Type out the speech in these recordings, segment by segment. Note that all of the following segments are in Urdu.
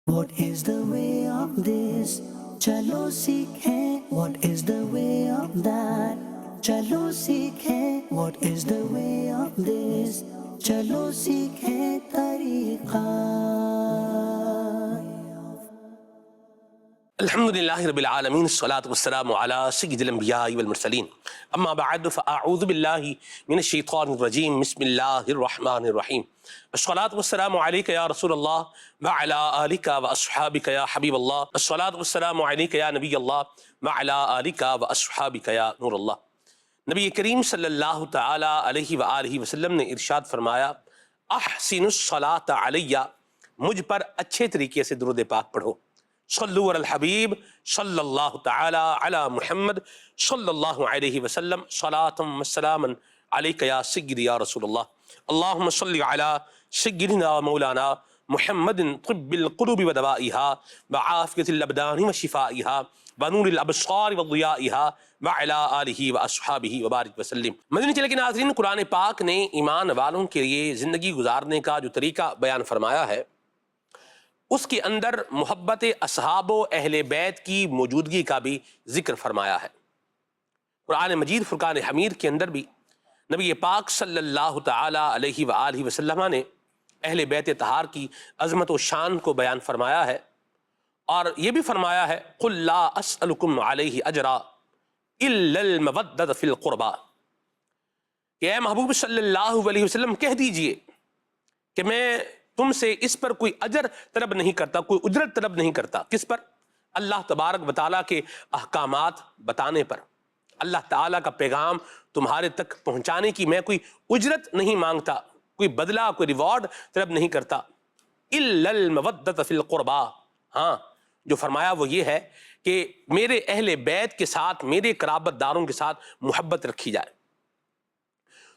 What is the way of this? Chalo seekhein. What is the way of that? Chalo seekhein. What is the way of this? Chalo seekhein tariqa. الحمدللہ رب العالمین الصلاۃ والسلام علی سید الانبیاء والمرسلین اما بعد فاعوذ باللہ من الشیطان الرجیم بسم اللہ الرحمن الرحیم الصلاۃ والسلام علیک یا رسول اللہ وعلی آلک واصحابک یا حبیب اللہ الصلاۃ والسلام علیک یا نبی اللہ وعلی آلک واصحابک یا نور اللہ۔ نبی کریم صلی اللہ تعالی علیہ وآلہ وسلم نے ارشاد فرمایا، احسن الصلاۃ علی، مجھ پر اچھے طریقے سے درود پاک پڑھو۔ صلو علی الحبیب صلی اللہ تعالی علی محمد صلی اللہ علیہ وسلم صلاۃ و سلاما علیک یا سیدی یا رسول اللہ۔ اللہم صلی علی سیدنا و مولانا محمد طب القلوب و دوائها وعافیت الابدان و شفائها ونور الابصار و ضیائها وعلی آلہ و اصحابہ وبارک وسلم۔ مدنی چینل کے ناظرین، قرآن پاک نے ایمان والوں کے لیے زندگی گزارنے کا جو طریقہ بیان فرمایا ہے، اس کے اندر محبت اصحاب و اہل بیت کی موجودگی کا بھی ذکر فرمایا ہے۔ قرآن مجید فرقان حمید کے اندر بھی نبی پاک صلی اللہ تعالی علیہ وآلہ وسلم نے اہل بیت طہار کی عظمت و شان کو بیان فرمایا ہے، اور یہ بھی فرمایا ہے قُلْ لَا أَسْأَلُكُمْ عَلَيْهِ أَجْرًا إِلَّا الْمَوَدَّةَ فِي الْقُرْبَى، کہ اے محبوب صلی اللہ علیہ وسلم کہہ دیجئے کہ میں تم سے اس پر کوئی اجر طلب نہیں کرتا، کوئی اجرت طلب نہیں کرتا۔ کس پر؟ اللہ تبارک و تعالیٰ کے احکامات بتانے پر، اللہ تعالیٰ کا پیغام تمہارے تک پہنچانے کی میں کوئی اجرت نہیں مانگتا، کوئی بدلہ، کوئی ریوارڈ طلب نہیں کرتا۔ إِلَّا الْمَوَدَّةَ فِي الْقُرْبَى، ہاں جو فرمایا وہ یہ ہے کہ میرے اہل بیت کے ساتھ، میرے قرابت داروں کے ساتھ محبت رکھی جائے۔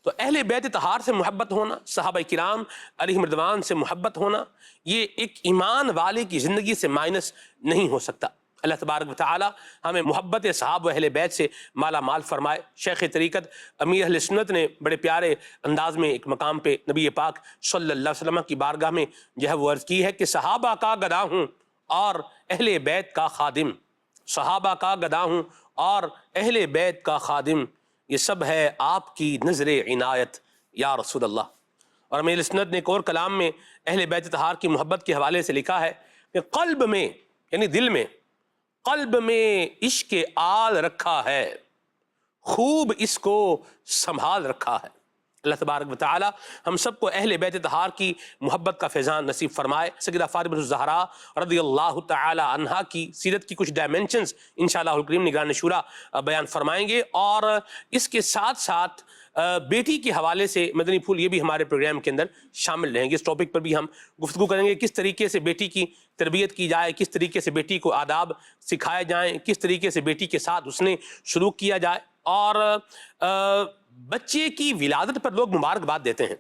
تو اہل بیت طہار سے محبت ہونا، صحابہ کرام علیہم رضوان سے محبت ہونا، یہ ایک ایمان والے کی زندگی سے مائنس نہیں ہو سکتا۔ اللہ تبارک و تعالی ہمیں محبت صحابہ و اہل بیت سے مالا مال فرمائے۔ شیخ طریقت امیر اہل سنت نے بڑے پیارے انداز میں ایک مقام پہ نبی پاک صلی اللہ علیہ وسلم کی بارگاہ میں جو ہے وہ عرض کی ہے کہ صحابہ کا گدا ہوں اور اہل بیت کا خادم، صحابہ کا گدا ہوں اور اہل بیت کا خادم، یہ سب ہے آپ کی نظر عنایت یا رسول اللہ۔ اور امیر سنت نے ایک اور کلام میں اہل بیت طہار کی محبت کے حوالے سے لکھا ہے کہ قلب میں، یعنی دل میں، قلب میں عشق آل رکھا ہے، خوب اس کو سنبھال رکھا ہے۔ اللہ تبارک و تعالی ہم سب کو اہل بیت طہار کی محبت کا فیضان نصیب فرمائے۔ سیدہ فاطمہ الزہرا رضی اللہ تعالی عنہا کی سیرت کی کچھ ڈائمنشنز انشاءاللہ الکریم نگران شورا بیان فرمائیں گے، اور اس کے ساتھ ساتھ بیٹی کے حوالے سے مدنی پھول یہ بھی ہمارے پروگرام کے اندر شامل رہیں گے۔ اس ٹاپک پر بھی ہم گفتگو کریں گے، کس طریقے سے بیٹی کی تربیت کی جائے، کس طریقے سے بیٹی کو آداب سکھائے جائیں، کس طریقے سے بیٹی کے ساتھ حسن سلوک کیا جائے۔ اور بچے کی ولادت پر لوگ مبارکباد دیتے ہیں،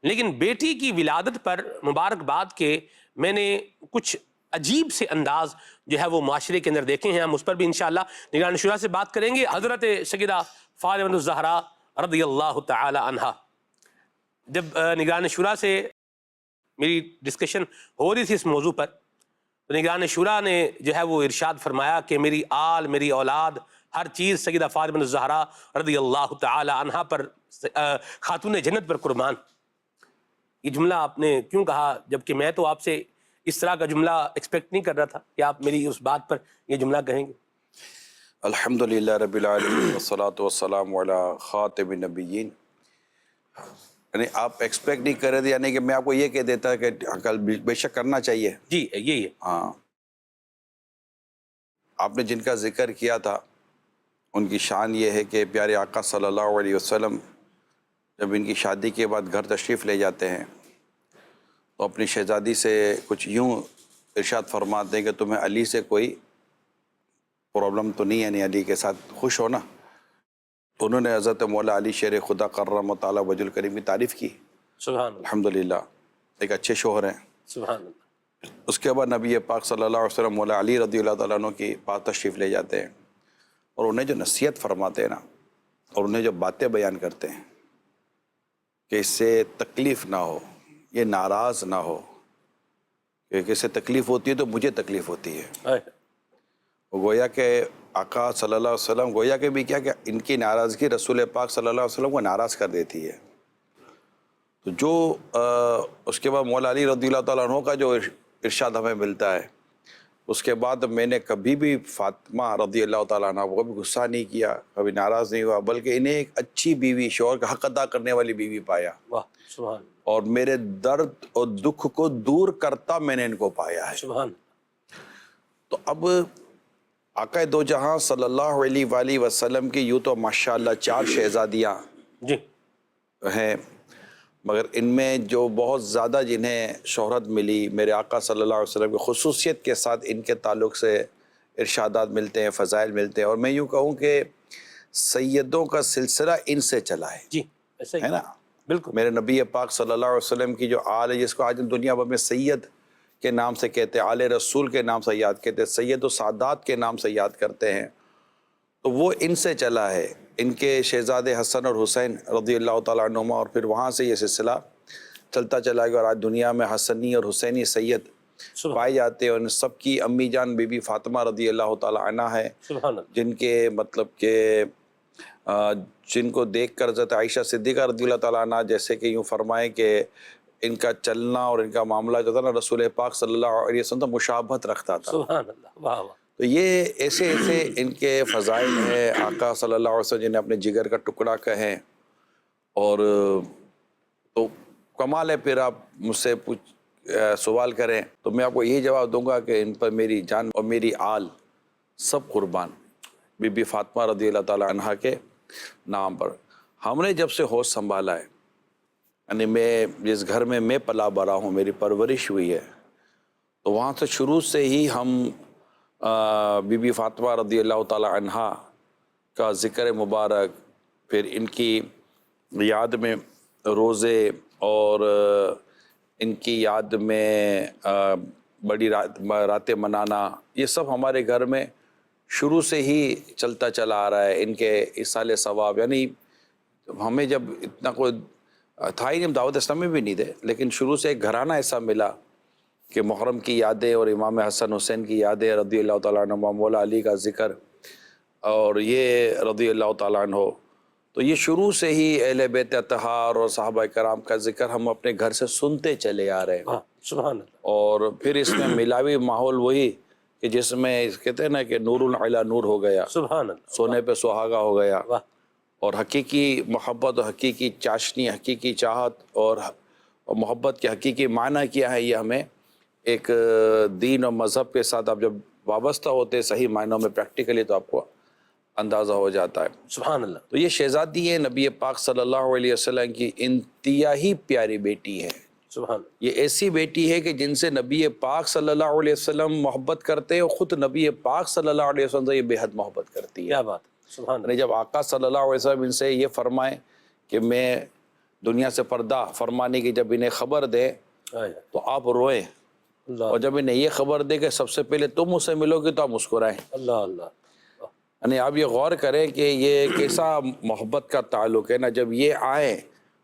لیکن بیٹی کی ولادت پر مبارکباد کے میں نے کچھ عجیب سے انداز جو ہے وہ معاشرے کے اندر دیکھے ہیں، ہم اس پر بھی انشاءاللہ نگران شورا سے بات کریں گے۔ حضرت سیدہ فاطمہ الزہرا رضی اللہ تعالی عنہا، جب نگران شورا سے میری ڈسکشن ہو رہی تھی اس موضوع پر، تو نگران شورا نے جو ہے وہ ارشاد فرمایا کہ میری آل، میری اولاد، ہر چیز سیدہ فاطمہ الزہرا رضی اللہ تعالی عنہا پر، خاتون جنت پر قربان۔ یہ جملہ آپ نے کیوں کہا، جبکہ میں تو آپ سے اس طرح کا جملہ ایکسپیکٹ نہیں کر رہا تھا کہ آپ میری اس بات پر یہ جملہ کہیں گے؟ الحمدللہ رب العالمین والصلاة والسلام علی خاتم النبیین۔ یعنی آپ ایکسپیکٹ نہیں کر رہے تھے، یعنی کہ میں آپ کو یہ کہہ دیتا کہ کل بے شک کرنا چاہیے۔ جی یہی ہے۔ ہاں، آپ نے جن کا ذکر کیا تھا ان کی شان یہ ہے کہ پیارے آقا صلی اللہ علیہ وسلم جب ان کی شادی کے بعد گھر تشریف لے جاتے ہیں تو اپنی شہزادی سے کچھ یوں ارشاد فرماتے ہیں کہ تمہیں علی سے کوئی پرابلم تو نہیں ہے، یعنی علی کے ساتھ خوش ہو نا۔ تو انہوں نے حضرت مولا علی شیر خدا کرم تعالی وجہ الکریم کی تعریف کی۔ سبحان اللہ، الحمدللہ ایک اچھے شوہر ہیں۔ سبحان اللہ۔ اس کے بعد نبی پاک صلی اللہ علیہ وسلم مولا علی رضی اللہ تعالیٰ عنہ کی پاس تشریف لے جاتے ہیں، اور انہیں جو نصیحت فرماتے ہیں نا، اور انہیں جو باتیں بیان کرتے ہیں کہ اس سے تکلیف نہ ہو، یہ ناراض نہ ہو، کہ کسی تکلیف ہوتی ہے تو مجھے تکلیف ہوتی ہے. وہ گویا کہ آقا صلی اللہ علیہ وسلم گویا کہ بھی کیا کہ ان کی ناراضگی رسول پاک صلی اللہ علیہ وسلم کو ناراض کر دیتی ہے. تو جو اس کے بعد مولا علی رضی اللہ تعالیٰ عنہ کا جو ارشاد ہمیں ملتا ہے، اس کے بعد میں نے کبھی بھی فاطمہ رضی اللہ تعالیٰ عنہ کو کبھی غصہ نہیں کیا، کبھی ناراض نہیں ہوا، بلکہ انہیں ایک اچھی بیوی، شوہر کا حق ادا کرنے والی بیوی پایا. واہ سبحان اور میرے درد اور دکھ کو دور کرتا میں نے ان کو پایا ہے. سبحان. تو اب آقا دو جہاں صلی اللہ علیہ وآلہ وسلم کی یوں تو ماشاءاللہ 4 شہزادیاں جی ہیں، مگر ان میں جو بہت زیادہ جنہیں شہرت ملی میرے آقا صلی اللہ علیہ وسلم کی خصوصیت کے ساتھ ان کے تعلق سے ارشادات ملتے ہیں، فضائل ملتے ہیں. اور میں یوں کہوں کہ سیدوں کا سلسلہ ان سے چلا ہے. جی ایسا ہی ہے نا؟ بالکل. میرے نبی پاک صلی اللہ علیہ وسلم کی جو آل ہے، جس کو آج ہم دنیا بھر میں سید کے نام سے کہتے ہیں، آل رسول کے نام سے یاد کہتے ہیں، سید و سادات کے نام سے یاد کرتے ہیں، تو وہ ان سے چلا ہے. ان کے شہزادے حسن اور حسین رضی اللہ تعالیٰ عنہما، اور پھر وہاں سے یہ سلسلہ چلتا چلا گیا. اور آج دنیا میں حسنی اور حسینی سید پائے جاتے ہیں. اور ان سب کی امی جان بی بی فاطمہ رضی اللہ تعالیٰ عنہ ہے، سبحان اللہ. جن کے مطلب کہ جن کو دیکھ کر حضرت عائشہ صدیقہ رضی اللہ تعالیٰ عنہ جیسے کہ یوں فرمائیں کہ ان کا چلنا اور ان کا معاملہ جو تھا نا رسول پاک صلی اللہ علیہ وسلم سے مشابہت رکھتا تھا. سبحان اللہ. واہ واہ. تو یہ ایسے ان کے فضائل ہیں. آقا صلی اللہ علیہ وسلم جنہیں اپنے جگر کا ٹکڑا کہیں، اور تو کمال ہے. پھر آپ مجھ سے سوال کریں تو میں آپ کو یہی جواب دوں گا کہ ان پر میری جان اور میری آل سب قربان بی بی فاطمہ رضی اللہ تعالیٰ عنہ کے نام پر. ہم نے جب سے ہوش سنبھالا ہے، یعنی میں جس گھر میں میں پلا بڑا ہوں، میری پرورش ہوئی ہے، تو وہاں سے شروع سے ہی ہم بی بی فاطمہ رضی اللہ تعالیٰ عنہ کا ذکر مبارک، پھر ان کی یاد میں روزے اور ان کی یاد میں بڑی راتیں منانا، یہ سب ہمارے گھر میں شروع سے ہی چلتا چلا آ رہا ہے. ان کے ایصال ثواب، یعنی ہمیں جب اتنا کوئی تھا ہی نہیں، ہم دعوت اسلامی بھی نہیں تھے، لیکن شروع سے ایک گھرانہ ایسا ملا کہ محرم کی یادیں اور امام حسن حسین کی یادیں رضی اللہ تعالیٰ عنہ، مولا علی کا ذکر اور یہ رضی اللہ تعالیٰ عنہ. تو یہ شروع سے ہی اہل بیت اطہار اور صحابہ کرام کا ذکر ہم اپنے گھر سے سنتے چلے آ رہے ہیں. سبحان اللہ. اور پھر اس میں ملاوی ماحول وہی کہ جس میں کہتے ہیں نا کہ نور علی نور ہو گیا، سبحان اللہ. سونے پہ سہاگا ہو گیا. واہ. اور حقیقی محبت اور حقیقی چاشنی، حقیقی چاہت اور محبت کے حقیقی معنی کیا ہے، یہ ہمیں ایک دین اور مذہب کے ساتھ آپ جب وابستہ ہوتے ہیں صحیح معنوں میں پریکٹیکلی، تو آپ کو اندازہ ہو جاتا ہے. سبحان اللہ. تو یہ شہزادی ہے نبی پاک صلی اللہ علیہ وسلم کی انتہائی پیاری بیٹی ہے. سبحان اللہ. یہ ایسی بیٹی ہے کہ جن سے نبی پاک صلی اللہ علیہ وسلم محبت کرتے ہیں، اور خود نبی پاک صلی اللہ علیہ وسلم سے یہ بے حد محبت کرتی ہے. کیا بات. سبحان اللہ. جب آقا صلی اللہ علیہ وسلم ان سے یہ فرمائیں کہ میں دنیا سے پردہ فرمانے کی جب انہیں خبر دیں تو آپ روئیں، اور جب انہیں یہ خبر دے کہ سب سے پہلے تم مجھ سے ملو گے تو آپ مسکرائیں. اللہ اللہ. یعنی آپ یہ غور کریں کہ یہ کیسا محبت کا تعلق ہے نا. جب یہ آئیں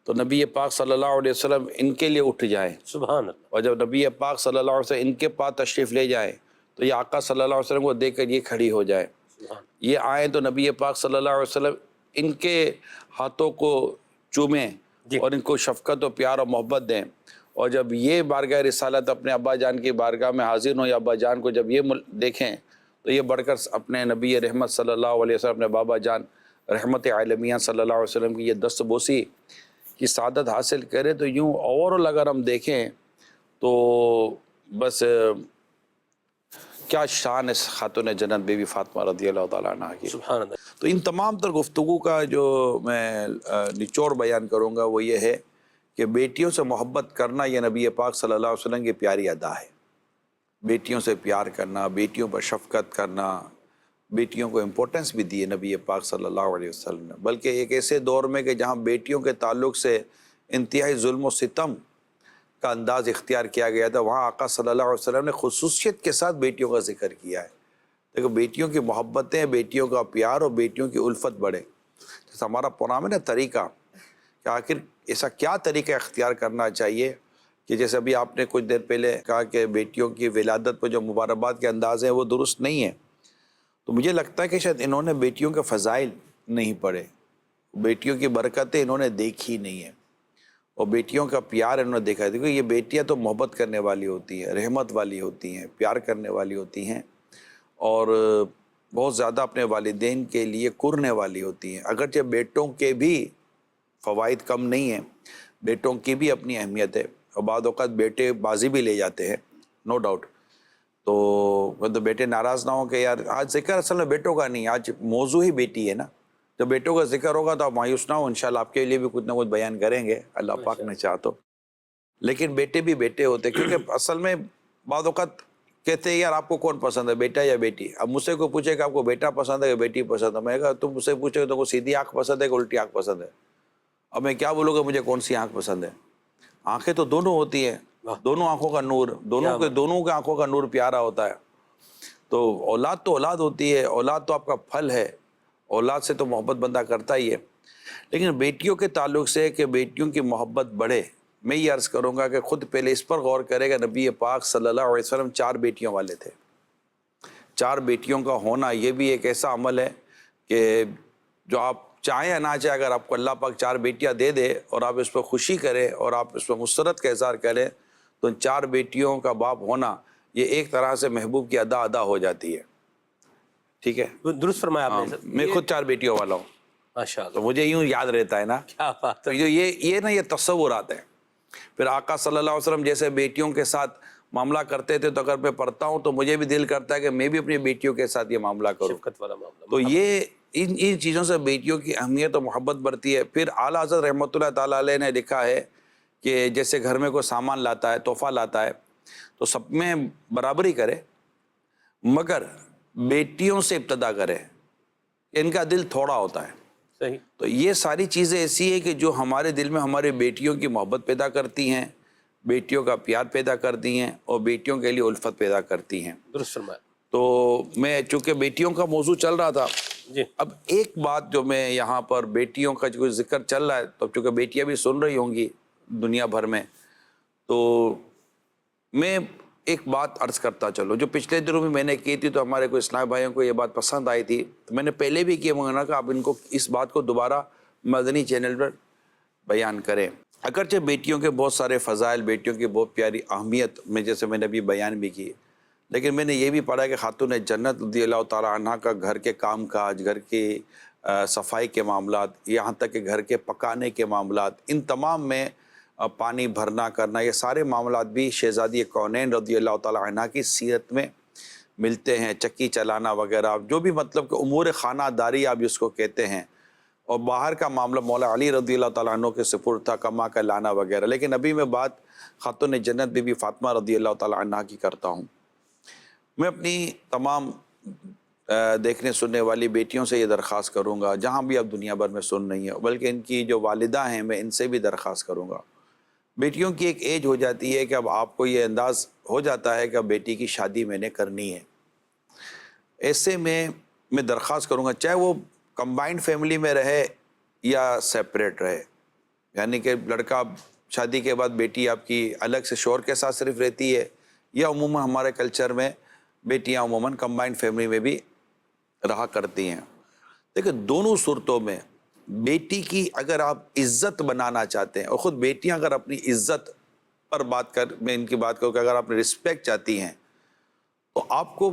تو نبی پاک صلی اللہ علیہ وسلم ان کے لیے اٹھ جائیں، سبحان اللہ. اور جب نبی پاک صلی اللہ علیہ وسلم ان کے پاس تشریف لے جائیں تو یہ آقا صلی اللہ علیہ وسلم کو دیکھ کر یہ کھڑی ہو جائیں. یہ آئیں تو نبی پاک صلی اللہ علیہ وسلم ان کے ہاتھوں کو چومیں اور ان کو شفقت و پیار اور محبت دیں. اور جب یہ بارگاہ رسالت اپنے ابا جان کی بارگاہ میں حاضر ہوں، یا ابا جان کو جب یہ دیکھیں تو یہ بڑھ کر اپنے نبی رحمت صلی اللہ علیہ وسلم، اپنے بابا جان رحمت عالمیہ صلی اللہ علیہ وسلم کی یہ دست بوسی کی سعادت حاصل کرے. تو یوں اوورآل اگر ہم دیکھیں تو بس کیا شان اس خاتون جنت بی بی فاطمہ رضی اللہ تعالیٰ عنہ کی. سبحان اللہ. تو ان تمام تر گفتگو کا جو میں نچوڑ بیان کروں گا وہ یہ ہے کہ بیٹیوں سے محبت کرنا یہ نبی پاک صلی اللہ علیہ وسلم کی پیاری ادا ہے. بیٹیوں سے پیار کرنا، بیٹیوں پر شفقت کرنا، بیٹیوں کو امپورٹنس بھی دی ہے نبی پاک صلی اللہ علیہ وسلم نے. بلکہ ایک ایسے دور میں کہ جہاں بیٹیوں کے تعلق سے انتہائی ظلم و ستم کا انداز اختیار کیا گیا تھا، وہاں آقا صلی اللہ علیہ وسلم نے خصوصیت کے ساتھ بیٹیوں کا ذکر کیا ہے. دیکھو بیٹیوں کی محبتیں، بیٹیوں کا پیار اور بیٹیوں کی الفت بڑھے. جیسا ہمارا پرانا نا طریقہ کہ آخر ایسا کیا طریقہ اختیار کرنا چاہیے کہ جیسے ابھی آپ نے کچھ دیر پہلے کہا کہ بیٹیوں کی ولادت پہ جو مبارکباد کے انداز ہیں وہ درست نہیں ہے، تو مجھے لگتا ہے کہ شاید انہوں نے بیٹیوں کے فضائل نہیں پڑھے، بیٹیوں کی برکتیں انہوں نے دیکھی نہیں ہیں، اور بیٹیوں کا پیار انہوں نے دیکھا ہے۔ دیکھو یہ بیٹیاں تو محبت کرنے والی ہوتی ہیں، رحمت والی ہوتی ہیں، پیار کرنے والی ہوتی ہیں، اور بہت زیادہ اپنے والدین کے لیے کرنے والی ہوتی ہیں۔ اگرچہ بیٹوں کے بھی فوائد کم نہیں ہیں، بیٹوں کی بھی اپنی اہمیت ہے، اور بعض اوقات بیٹے بازی بھی لے جاتے ہیں، نو ڈاؤٹ۔ تو بیٹے ناراض نہ ہوں کہ یار آج ذکر اصل میں بیٹوں کا نہیں، آج موضوع ہی بیٹی ہے نا، جب بیٹوں کا ذکر ہوگا تو آپ مایوس نہ ہو، انشاءاللہ آپ کے لیے بھی کچھ نہ کچھ بیان کریں گے اللہ پاک نے چاہا تو۔ لیکن بیٹے بھی بیٹے ہوتے، کیونکہ اصل میں بعض اوقات کہتے ہیں یار آپ کو کون پسند ہے، بیٹا یا بیٹی؟ اب مجھ سے کوئی پوچھے کہ آپ کو بیٹا پسند ہے یا بیٹی پسند ہے، میں کہا تم مجھ سے پوچھے تو کو سیدھی آنکھ پسند ہے کہ الٹی آنکھ پسند ہے؟ اب میں کیا بولوں گا مجھے کون سی آنکھ پسند ہے؟ آنکھیں تو دونوں ہوتی ہیں، دونوں آنکھوں کا نور، دونوں کے آنکھوں کا نور پیارا ہوتا ہے۔ تو اولاد تو اولاد ہوتی ہے، اولاد تو آپ کا پھل ہے، اولاد سے تو محبت بندہ کرتا ہی ہے۔ لیکن بیٹیوں کے تعلق سے کہ بیٹیوں کی محبت بڑھے، میں یہ عرض کروں گا کہ خود پہلے اس پر غور کرے گا، نبی پاک صلی اللہ علیہ وسلم 4 بیٹیوں والے تھے۔ 4 بیٹیوں کا ہونا یہ بھی ایک ایسا عمل ہے کہ جو آپ چاہیں یا نہ چاہیں، اگر آپ کو اللہ پاک 4 بیٹیاں دے دے اور آپ اس پر خوشی کریں اور آپ اس پر مسرت کا اظہار کریں، تو 4 بیٹیوں کا باپ ہونا یہ ایک طرح سے محبوب کی ادا ہو جاتی ہے۔ ٹھیک ہے، درست فرمایا آپ نے۔ میں خود 4 بیٹیوں والا ہوں، ماشاء تو اللہ، مجھے یوں یاد رہتا ہے نا، کیا بات تو ہے۔ یہ تصورات ہیں۔ پھر آقا صلی اللہ علیہ وسلم جیسے بیٹیوں کے ساتھ معاملہ کرتے تھے، تو اگر میں پڑھتا ہوں تو مجھے بھی دل کرتا ہے کہ میں بھی اپنی بیٹیوں کے ساتھ یہ معاملہ کروں۔ شفقت والا معاملہ۔ تو یہ ان چیزوں سے بیٹیوں کی اہمیت و محبت بڑھتی ہے۔ پھر اعلیٰ حضرت رحمۃ اللہ تعالیٰ علیہ نے لکھا ہے کہ جیسے گھر میں کوئی سامان لاتا ہے، تحفہ لاتا ہے، تو سب میں برابری کرے، مگر بیٹیوں سے ابتدا کرے، ان کا دل تھوڑا ہوتا ہے۔ صحیح۔ تو یہ ساری چیزیں ایسی ہیں کہ جو ہمارے دل میں ہمارے بیٹیوں کی محبت پیدا کرتی ہیں، بیٹیوں کا پیار پیدا کرتی ہیں، اور بیٹیوں کے لیے الفت پیدا کرتی ہیں۔ درست فرمایا۔ تو میں چونکہ بیٹیوں کا موضوع چل رہا تھا، جی، اب ایک بات جو میں یہاں پر بیٹیوں کا جو ذکر چل رہا ہے، تو چونکہ بیٹیاں بھی سن رہی ہوں گی دنیا بھر میں، تو میں ایک بات عرض کرتا چلوں جو پچھلے دنوں بھی میں نے کی تھی، تو ہمارے کوئی اسلامی بھائیوں کو یہ بات پسند آئی تھی، تو میں نے پہلے بھی کیا، مگر کہ آپ ان کو اس بات کو دوبارہ مدنی چینل پر بیان کریں۔ اگرچہ بیٹیوں کے بہت سارے فضائل، بیٹیوں کی بہت پیاری اہمیت میں جیسے میں نے ابھی بیان بھی کی، لیکن میں نے یہ بھی پڑھا کہ خاتون جنت رضی اللہ تعالیٰ عنہ کا گھر کے کام کاج، گھر کی صفائی کے معاملات، یہاں تک کہ گھر کے پکانے کے معاملات، ان تمام میں پانی بھرنا کرنا، یہ سارے معاملات بھی شہزادی کونین رضی اللہ تعالیٰ عنہ کی سیرت میں ملتے ہیں۔ چکی چلانا وغیرہ، جو بھی مطلب کہ امور خانہ داری آپ جس کو کہتے ہیں، اور باہر کا معاملہ مولا علی رضی اللہ تعالیٰ عنہ کے سپرد تھا، کما کا لانا وغیرہ۔ لیکن ابھی میں بات خاتون جنت بی بی فاطمہ رضی اللہ تعالیٰ عنہ کی کرتا ہوں۔ میں اپنی تمام دیکھنے سننے والی بیٹیوں سے یہ درخواست کروں گا، جہاں بھی اب دنیا بھر میں سن رہی ہیں، بلکہ ان کی جو والدہ ہیں میں ان سے بھی درخواست کروں گا۔ بیٹیوں کی ایک ایج ہو جاتی ہے کہ اب آپ کو یہ انداز ہو جاتا ہے کہ اب بیٹی کی شادی میں نے کرنی ہے۔ ایسے میں درخواست کروں گا، چاہے وہ کمبائنڈ فیملی میں رہے یا سیپریٹ رہے، یعنی کہ لڑکا شادی کے بعد بیٹی آپ کی الگ سے شوہر کے ساتھ صرف رہتی ہے، یا عموماً ہمارے کلچر میں بیٹیاں عموماً کمبائنڈ فیملی میں بھی رہا کرتی ہیں۔ لیکن دونوں صورتوں میں بیٹی کی اگر آپ عزت بنانا چاہتے ہیں، اور خود بیٹیاں اگر اپنی عزت پر میں ان کی بات کروں کہ اگر آپ رسپیکٹ چاہتی ہیں، تو آپ کو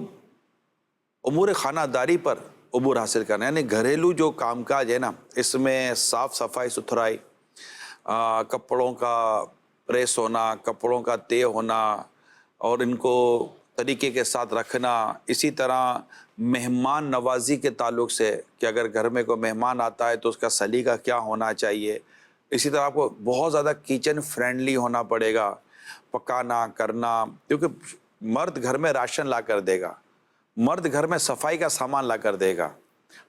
امور خانہ داری پر عبور حاصل کرنا ہے، یعنی گھریلو جو کام کاج ہے نا، اس میں صاف صفائی ستھرائی، کپڑوں کا پریس ہونا، کپڑوں کا طے ہونا، اور ان کو طریقے کے ساتھ رکھنا، اسی طرح مہمان نوازی کے تعلق سے کہ اگر گھر میں کوئی مہمان آتا ہے تو اس کا سلیقہ کیا ہونا چاہیے، اسی طرح آپ کو بہت زیادہ کچن فرینڈلی ہونا پڑے گا، پکانا کرنا، کیونکہ مرد گھر میں راشن لا کر دے گا، مرد گھر میں صفائی کا سامان لا کر دے گا،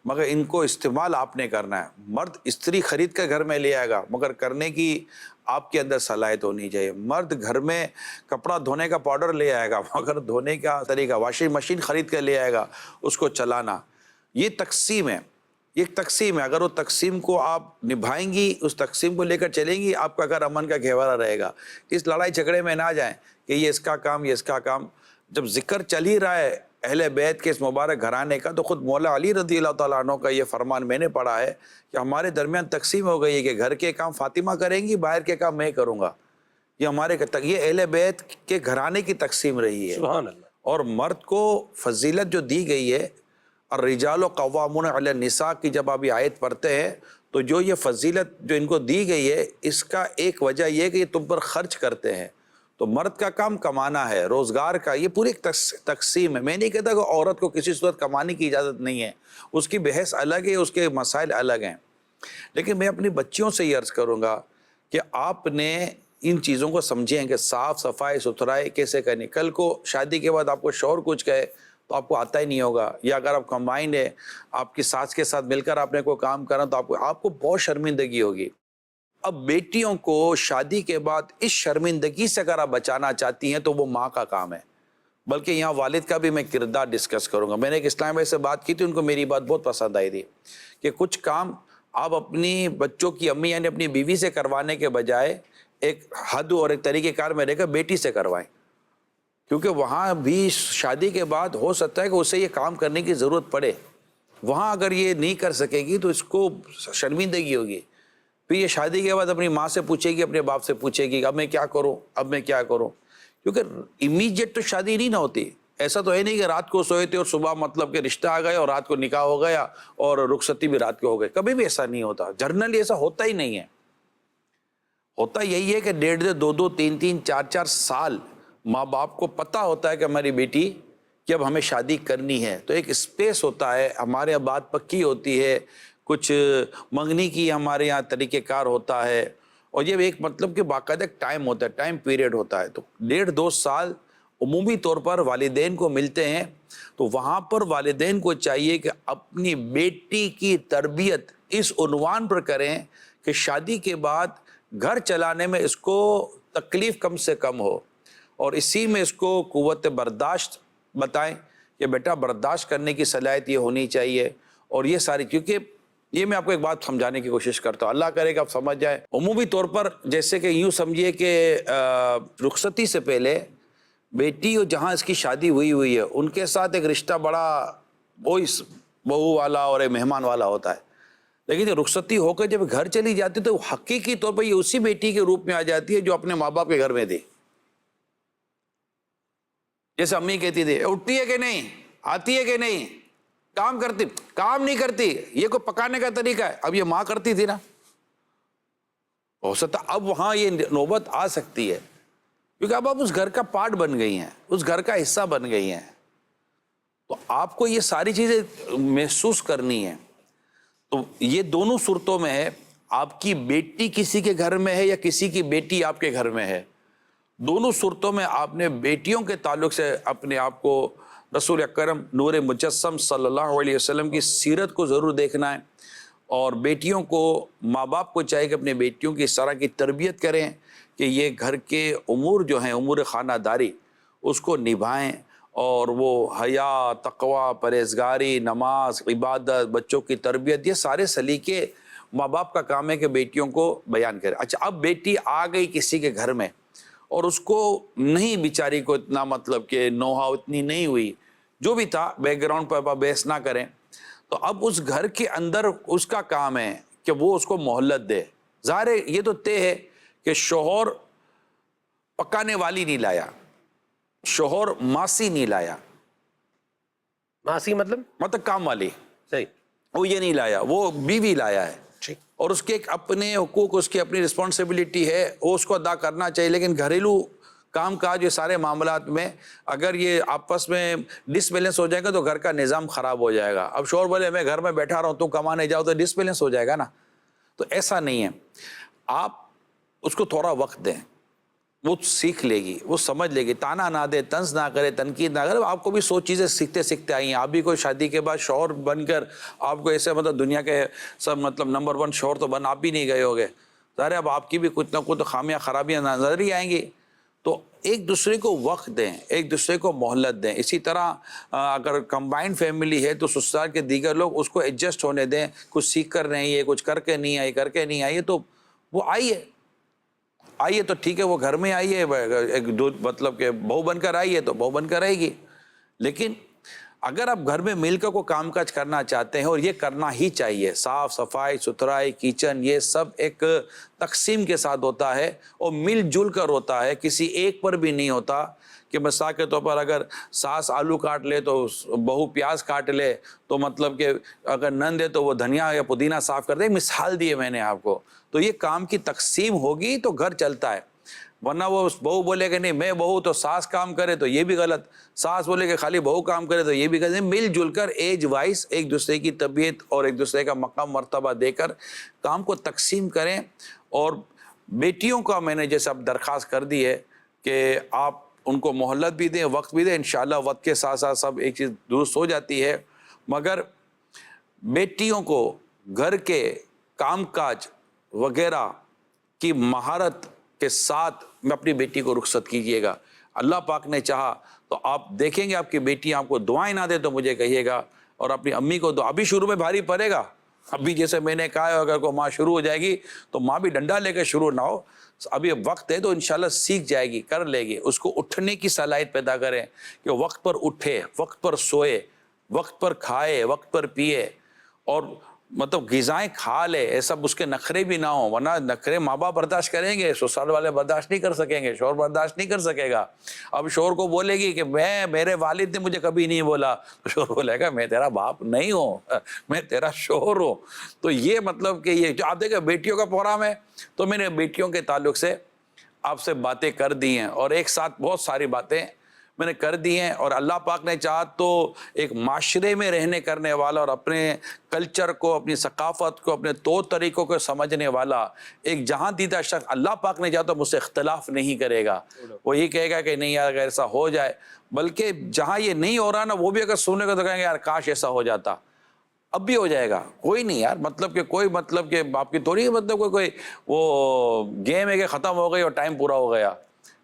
مگر ان کو استعمال آپ نے کرنا ہے۔ مرد استری خرید کر گھر میں لے آئے گا، مگر کرنے کی آپ کے اندر صلاحیت ہونی چاہیے۔ مرد گھر میں کپڑا دھونے کا پاؤڈر لے آئے گا، مگر دھونے کا طریقہ، واشنگ مشین خرید کر لے آئے گا، اس کو چلانا۔ یہ تقسیم ہے یہ ایک تقسیم ہے. اگر وہ تقسیم کو آپ نبھائیں گی, اس تقسیم کو لے کر چلیں گی, آپ کا گھر امن کا گہوارہ رہے گا. اس لڑائی جھگڑے میں نہ جائیں کہ یہ اس کا کام, یہ اس کا کام. جب ذکر چل ہی رہا ہے اہل بیت کے اس مبارک گھرانے کا, تو خود مولا علی رضی اللہ تعالیٰ عنہ کا یہ فرمان میں نے پڑھا ہے کہ ہمارے درمیان تقسیم ہو گئی ہے کہ گھر کے کام فاطمہ کریں گی, باہر کے کام میں کروں گا. یہ یہ اہل بیت کے گھرانے کی تقسیم رہی ہے. سبحان اللہ. اور مرد کو فضیلت جو دی گئی ہے, الرجال قوامون علی النساء کی جب آپ یہ آیت پڑھتے ہیں, تو جو یہ فضیلت جو ان کو دی گئی ہے, اس کا ایک وجہ یہ کہ یہ تم پر خرچ کرتے ہیں. تو مرد کا کام کمانا ہے, روزگار کا, یہ پوری تقسیم ہے. میں نہیں کہتا کہ عورت کو کسی صورت کمانے کی اجازت نہیں ہے, اس کی بحث الگ ہے, اس کے مسائل الگ ہیں. لیکن میں اپنی بچیوں سے یہ عرض کروں گا کہ آپ نے ان چیزوں کو سمجھیں کہ صاف صفائی ستھرائی کیسے کرنی. کل کو شادی کے بعد آپ کو شوہر کچھ کہے تو آپ کو آتا ہی نہیں ہوگا, یا اگر آپ کمبائنڈ ہے, آپ کی ساس کے ساتھ مل کر آپ نے کوئی کام کرا تو آپ کو بہت شرمندگی ہوگی. اب بیٹیوں کو شادی کے بعد اس شرمندگی سے اگر آپ بچانا چاہتی ہیں تو وہ ماں کا کام ہے. بلکہ یہاں والد کا بھی میں کردار ڈسکس کروں گا. میں نے ایک اسلام بھائی سے بات کی تھی, ان کو میری بات بہت پسند آئی تھی کہ کچھ کام آپ اپنی بچوں کی امی یعنی اپنی بیوی سے کروانے کے بجائے ایک حد اور ایک طریقہ کار میں رہ کر بیٹی سے کروائیں, کیونکہ وہاں بھی شادی کے بعد ہو سکتا ہے کہ اسے یہ کام کرنے کی ضرورت پڑے. وہاں اگر یہ نہیں کر سکے گی تو اس کو شرمندگی ہوگی. پھر یہ شادی کے بعد اپنی ماں سے پوچھے گی, اپنے باپ سے پوچھے گی اب میں کیا کروں, اب میں کیا کروں. کیونکہ امیجیٹ تو شادی نہیں نہ ہوتی. ایسا تو ہے نہیں کہ رات کو سوئے تھے اور صبح مطلب کہ رشتہ آ گیا اور رات کو نکاح ہو گیا اور رخصتی بھی رات کو ہو گئی. کبھی بھی ایسا نہیں ہوتا, جنرلی ایسا ہوتا ہی نہیں ہے. ہوتا یہی ہے کہ 1.5 2 3 3 4 سال ماں باپ کو پتہ ہوتا ہے کہ ہماری بیٹی کہ اب ہمیں شادی کرنی ہے, تو ایک اسپیس ہوتا ہے, ہمارے یہاں بات پکی ہوتی ہے, کچھ منگنی کی ہمارے یہاں طریقہ کار ہوتا ہے, اور یہ ایک مطلب کہ باقاعدہ ٹائم ہوتا ہے, ٹائم پیریڈ ہوتا ہے. تو 1.5 2 سال عمومی طور پر والدین کو ملتے ہیں, تو وہاں پر والدین کو چاہیے کہ اپنی بیٹی کی تربیت اس عنوان پر کریں کہ شادی کے بعد گھر چلانے میں اس کو تکلیف کم سے کم ہو, اور اسی میں اس کو قوت برداشت بتائیں کہ بیٹا برداشت کرنے کی صلاحیت یہ ہونی چاہیے. اور یہ ساری, کیونکہ یہ میں آپ کو ایک بات سمجھانے کی کوشش کرتا ہوں, اللہ کرے کہ آپ سمجھ جائیں. عمومی طور پر جیسے کہ یوں سمجھیے کہ رخصتی سے پہلے بیٹی جہاں اس کی شادی ہوئی ہے ان کے ساتھ ایک رشتہ بڑا وہی بہو والا اور ایک مہمان والا ہوتا ہے. لیکن جب رخصتی ہو کر جب گھر چلی جاتی تو حقیقی طور پر یہ اسی بیٹی کے روپ میں آ جاتی ہے جو اپنے ماں باپ کے گھر میں تھی. جیسے امی کہتی تھی اٹھتی ہے کہ نہیں, آتی ہے کہ نہیں, کام کرتی, کام نہیں کرتی, یہ کوئی پکانے کا طریقہ ہے. اب یہ ماں کرتی تھی نا, ہو سکتا اب وہاں یہ نوبت آ سکتی ہے, کیونکہ اب آپ اس گھر کا پارٹ بن گئی ہیں, اس گھر کا حصہ بن گئی ہیں. تو آپ کو یہ ساری چیزیں محسوس کرنی ہے. تو یہ دونوں صورتوں میں ہے, آپ کی بیٹی کسی کے گھر میں ہے یا کسی کی بیٹی آپ کے گھر میں ہے, دونوں صورتوں میں آپ نے بیٹیوں کے تعلق سے اپنے آپ کو رسول اکرم نور مجسم صلی اللہ علیہ وسلم کی سیرت کو ضرور دیکھنا ہے. اور بیٹیوں کو, ماں باپ کو چاہیے کہ اپنے بیٹیوں کی اس طرح کی تربیت کریں کہ یہ گھر کے امور جو ہیں, امور خانہ داری, اس کو نبھائیں, اور وہ حیا, تقوی, پرہیزگاری, نماز, عبادت, بچوں کی تربیت, یہ سارے سلیقے ماں باپ کا کام ہے کہ بیٹیوں کو بیان کریں. اچھا, اب بیٹی آ گئی کسی کے گھر میں اور اس کو نہیں, بیچاری کو اتنا مطلب کہ نوحہ اتنی نہیں ہوئی, جو بھی تھا بیک گراؤنڈ پر بحث نہ کریں. تو اب اس گھر کے اندر اس کا کام ہے کہ وہ اس کو مہلت دے. ظاہر ہے یہ تو طے ہے کہ شوہر پکانے والی نہیں لایا, شوہر ماسی نہیں لایا. ماسی مطلب کام والی, صحیح, وہ یہ نہیں لایا, وہ بیوی لایا ہے. اور اس کے ایک اپنے حقوق, اس کی اپنی رسپانسبلٹی ہے, وہ اس کو ادا کرنا چاہیے. لیکن گھریلو کام کاج یہ سارے معاملات میں اگر یہ آپس میں ڈس بیلنس ہو جائے گا تو گھر کا نظام خراب ہو جائے گا. اب شوہر بولے میں گھر میں بیٹھا رہا ہوں, تم کمانے جاؤ, تو ڈس بیلنس ہو جائے گا نا. تو ایسا نہیں ہے, آپ اس کو تھوڑا وقت دیں, وہ سیکھ لے گی, وہ سمجھ لے گی. تانا نہ دے, طنز نہ کرے, تنقید نہ کرے. آپ کو بھی 100 چیزیں سیکھتے سیکھتے آئی ہیں. آپ بھی کوئی شادی کے بعد شوہر بن کر آپ کو ایسے مطلب دنیا کے سب مطلب نمبر 1 شوہر تو بن آپ بھی نہیں گئے ہوگے. ظاہر اب آپ کی بھی کچھ نہ کچھ خامیاں خرابیاں نظر ہی آئیں گی. تو ایک دوسرے کو وقت دیں، ایک دوسرے کو مہلت دیں. اسی طرح اگر کمبائنڈ فیملی ہے تو سسرال کے دیگر لوگ اس کو ایڈجسٹ ہونے دیں. کچھ سیکھ کر نہیں ہے، کچھ کر کے نہیں آئیے تو وہ آئیے تو ٹھیک ہے، وہ گھر میں آئیے، ایک دو مطلب کہ بہو بن کر آئیے تو بہو بن کر رہے گی. لیکن اگر آپ گھر میں مل کر کوئی کام کاج کرنا چاہتے ہیں، اور یہ کرنا ہی چاہیے، صاف صفائی ستھرائی کچن یہ سب ایک تقسیم کے ساتھ ہوتا ہے اور مل جل کر ہوتا ہے، کسی ایک پر بھی نہیں ہوتا کہ مثال کے طور پر اگر ساس آلو کاٹ لے تو بہو پیاز کاٹ لے، تو مطلب کہ اگر نند ہے تو وہ دھنیا یا پودینہ صاف کر دے. مثال دی ہے میں نے آپ کو. تو یہ کام کی تقسیم ہوگی تو گھر چلتا ہے، ورنہ وہ بہو بولے کہ نہیں میں بہو تو ساس کام کرے تو یہ بھی غلط، ساس بولے کہ خالی بہو کام کرے تو یہ بھی غلط. مل جل کر ایج وائز ایک دوسرے کی طبیعت اور ایک دوسرے کا مقام مرتبہ دے کر کام کو تقسیم کریں. اور بیٹیوں کا میں نے جیسے اب درخواست کر دی ہے کہ آپ ان کو مہلت بھی دیں، وقت بھی دیں. انشاءاللہ وقت کے ساتھ ساتھ سب ایک چیز درست ہو جاتی ہے. مگر بیٹیوں کو گھر کے کام کاج وغیرہ کی مہارت کے ساتھ میں اپنی بیٹی کو رخصت کیجئے گا. اللہ پاک نے چاہا تو آپ دیکھیں گے آپ کی بیٹی آپ کو دعائیں نہ دے تو مجھے کہیے گا. اور اپنی امی کو دعا، ابھی شروع میں بھاری پڑے گا، ابھی جیسے میں نے کہا ہے اگر کوئی ماں شروع ہو جائے گی تو ماں بھی ڈنڈا لے کے شروع نہ ہو. ابھی وقت ہے تو انشاءاللہ سیکھ جائے گی، کر لے گی. اس کو اٹھنے کی صلاحیت پیدا کریں کہ وقت پر اٹھے، وقت پر سوئے، وقت پر کھائے، وقت پر پیے، اور مطلب غذائیں کھا لے. ایسا اس کے نخرے بھی نہ ہوں، ورنہ نخرے ماں باپ برداشت کریں گے، سسرال والے برداشت نہیں کر سکیں گے، شوہر برداشت نہیں کر سکے گا. اب شوہر کو بولے گی کہ میرے والد نے مجھے کبھی نہیں بولا، تو شوہر بولے گا میں تیرا باپ نہیں ہوں، میں تیرا شوہر ہوں. تو یہ مطلب کہ یہ جو آپ دیکھیں بیٹیوں کا پروگرام ہے تو میں نے بیٹیوں کے تعلق سے آپ سے باتیں کر دی ہیں، اور ایک ساتھ بہت ساری باتیں میں نے کر دی ہیں. اور اللہ پاک نے چاہا تو ایک معاشرے میں رہنے کرنے والا اور اپنے کلچر کو، اپنی ثقافت کو، اپنے طور طریقوں کو سمجھنے والا ایک جہاں دیدہ شخص اللہ پاک نے چاہا تو مجھ سے اختلاف نہیں کرے گا. وہ یہ کہے گا کہ نہیں یار اگر ایسا ہو جائے، بلکہ جہاں یہ نہیں ہو رہا نا وہ بھی اگر سننے کا تو کہیں گے یار کاش ایسا ہو جاتا. اب بھی ہو جائے گا، کوئی نہیں یار، مطلب کہ کوئی مطلب کہ آپ کی تھوڑی مطلب کوئی وہ گیم ہے کہ ختم ہو گئی اور ٹائم پورا ہو گیا.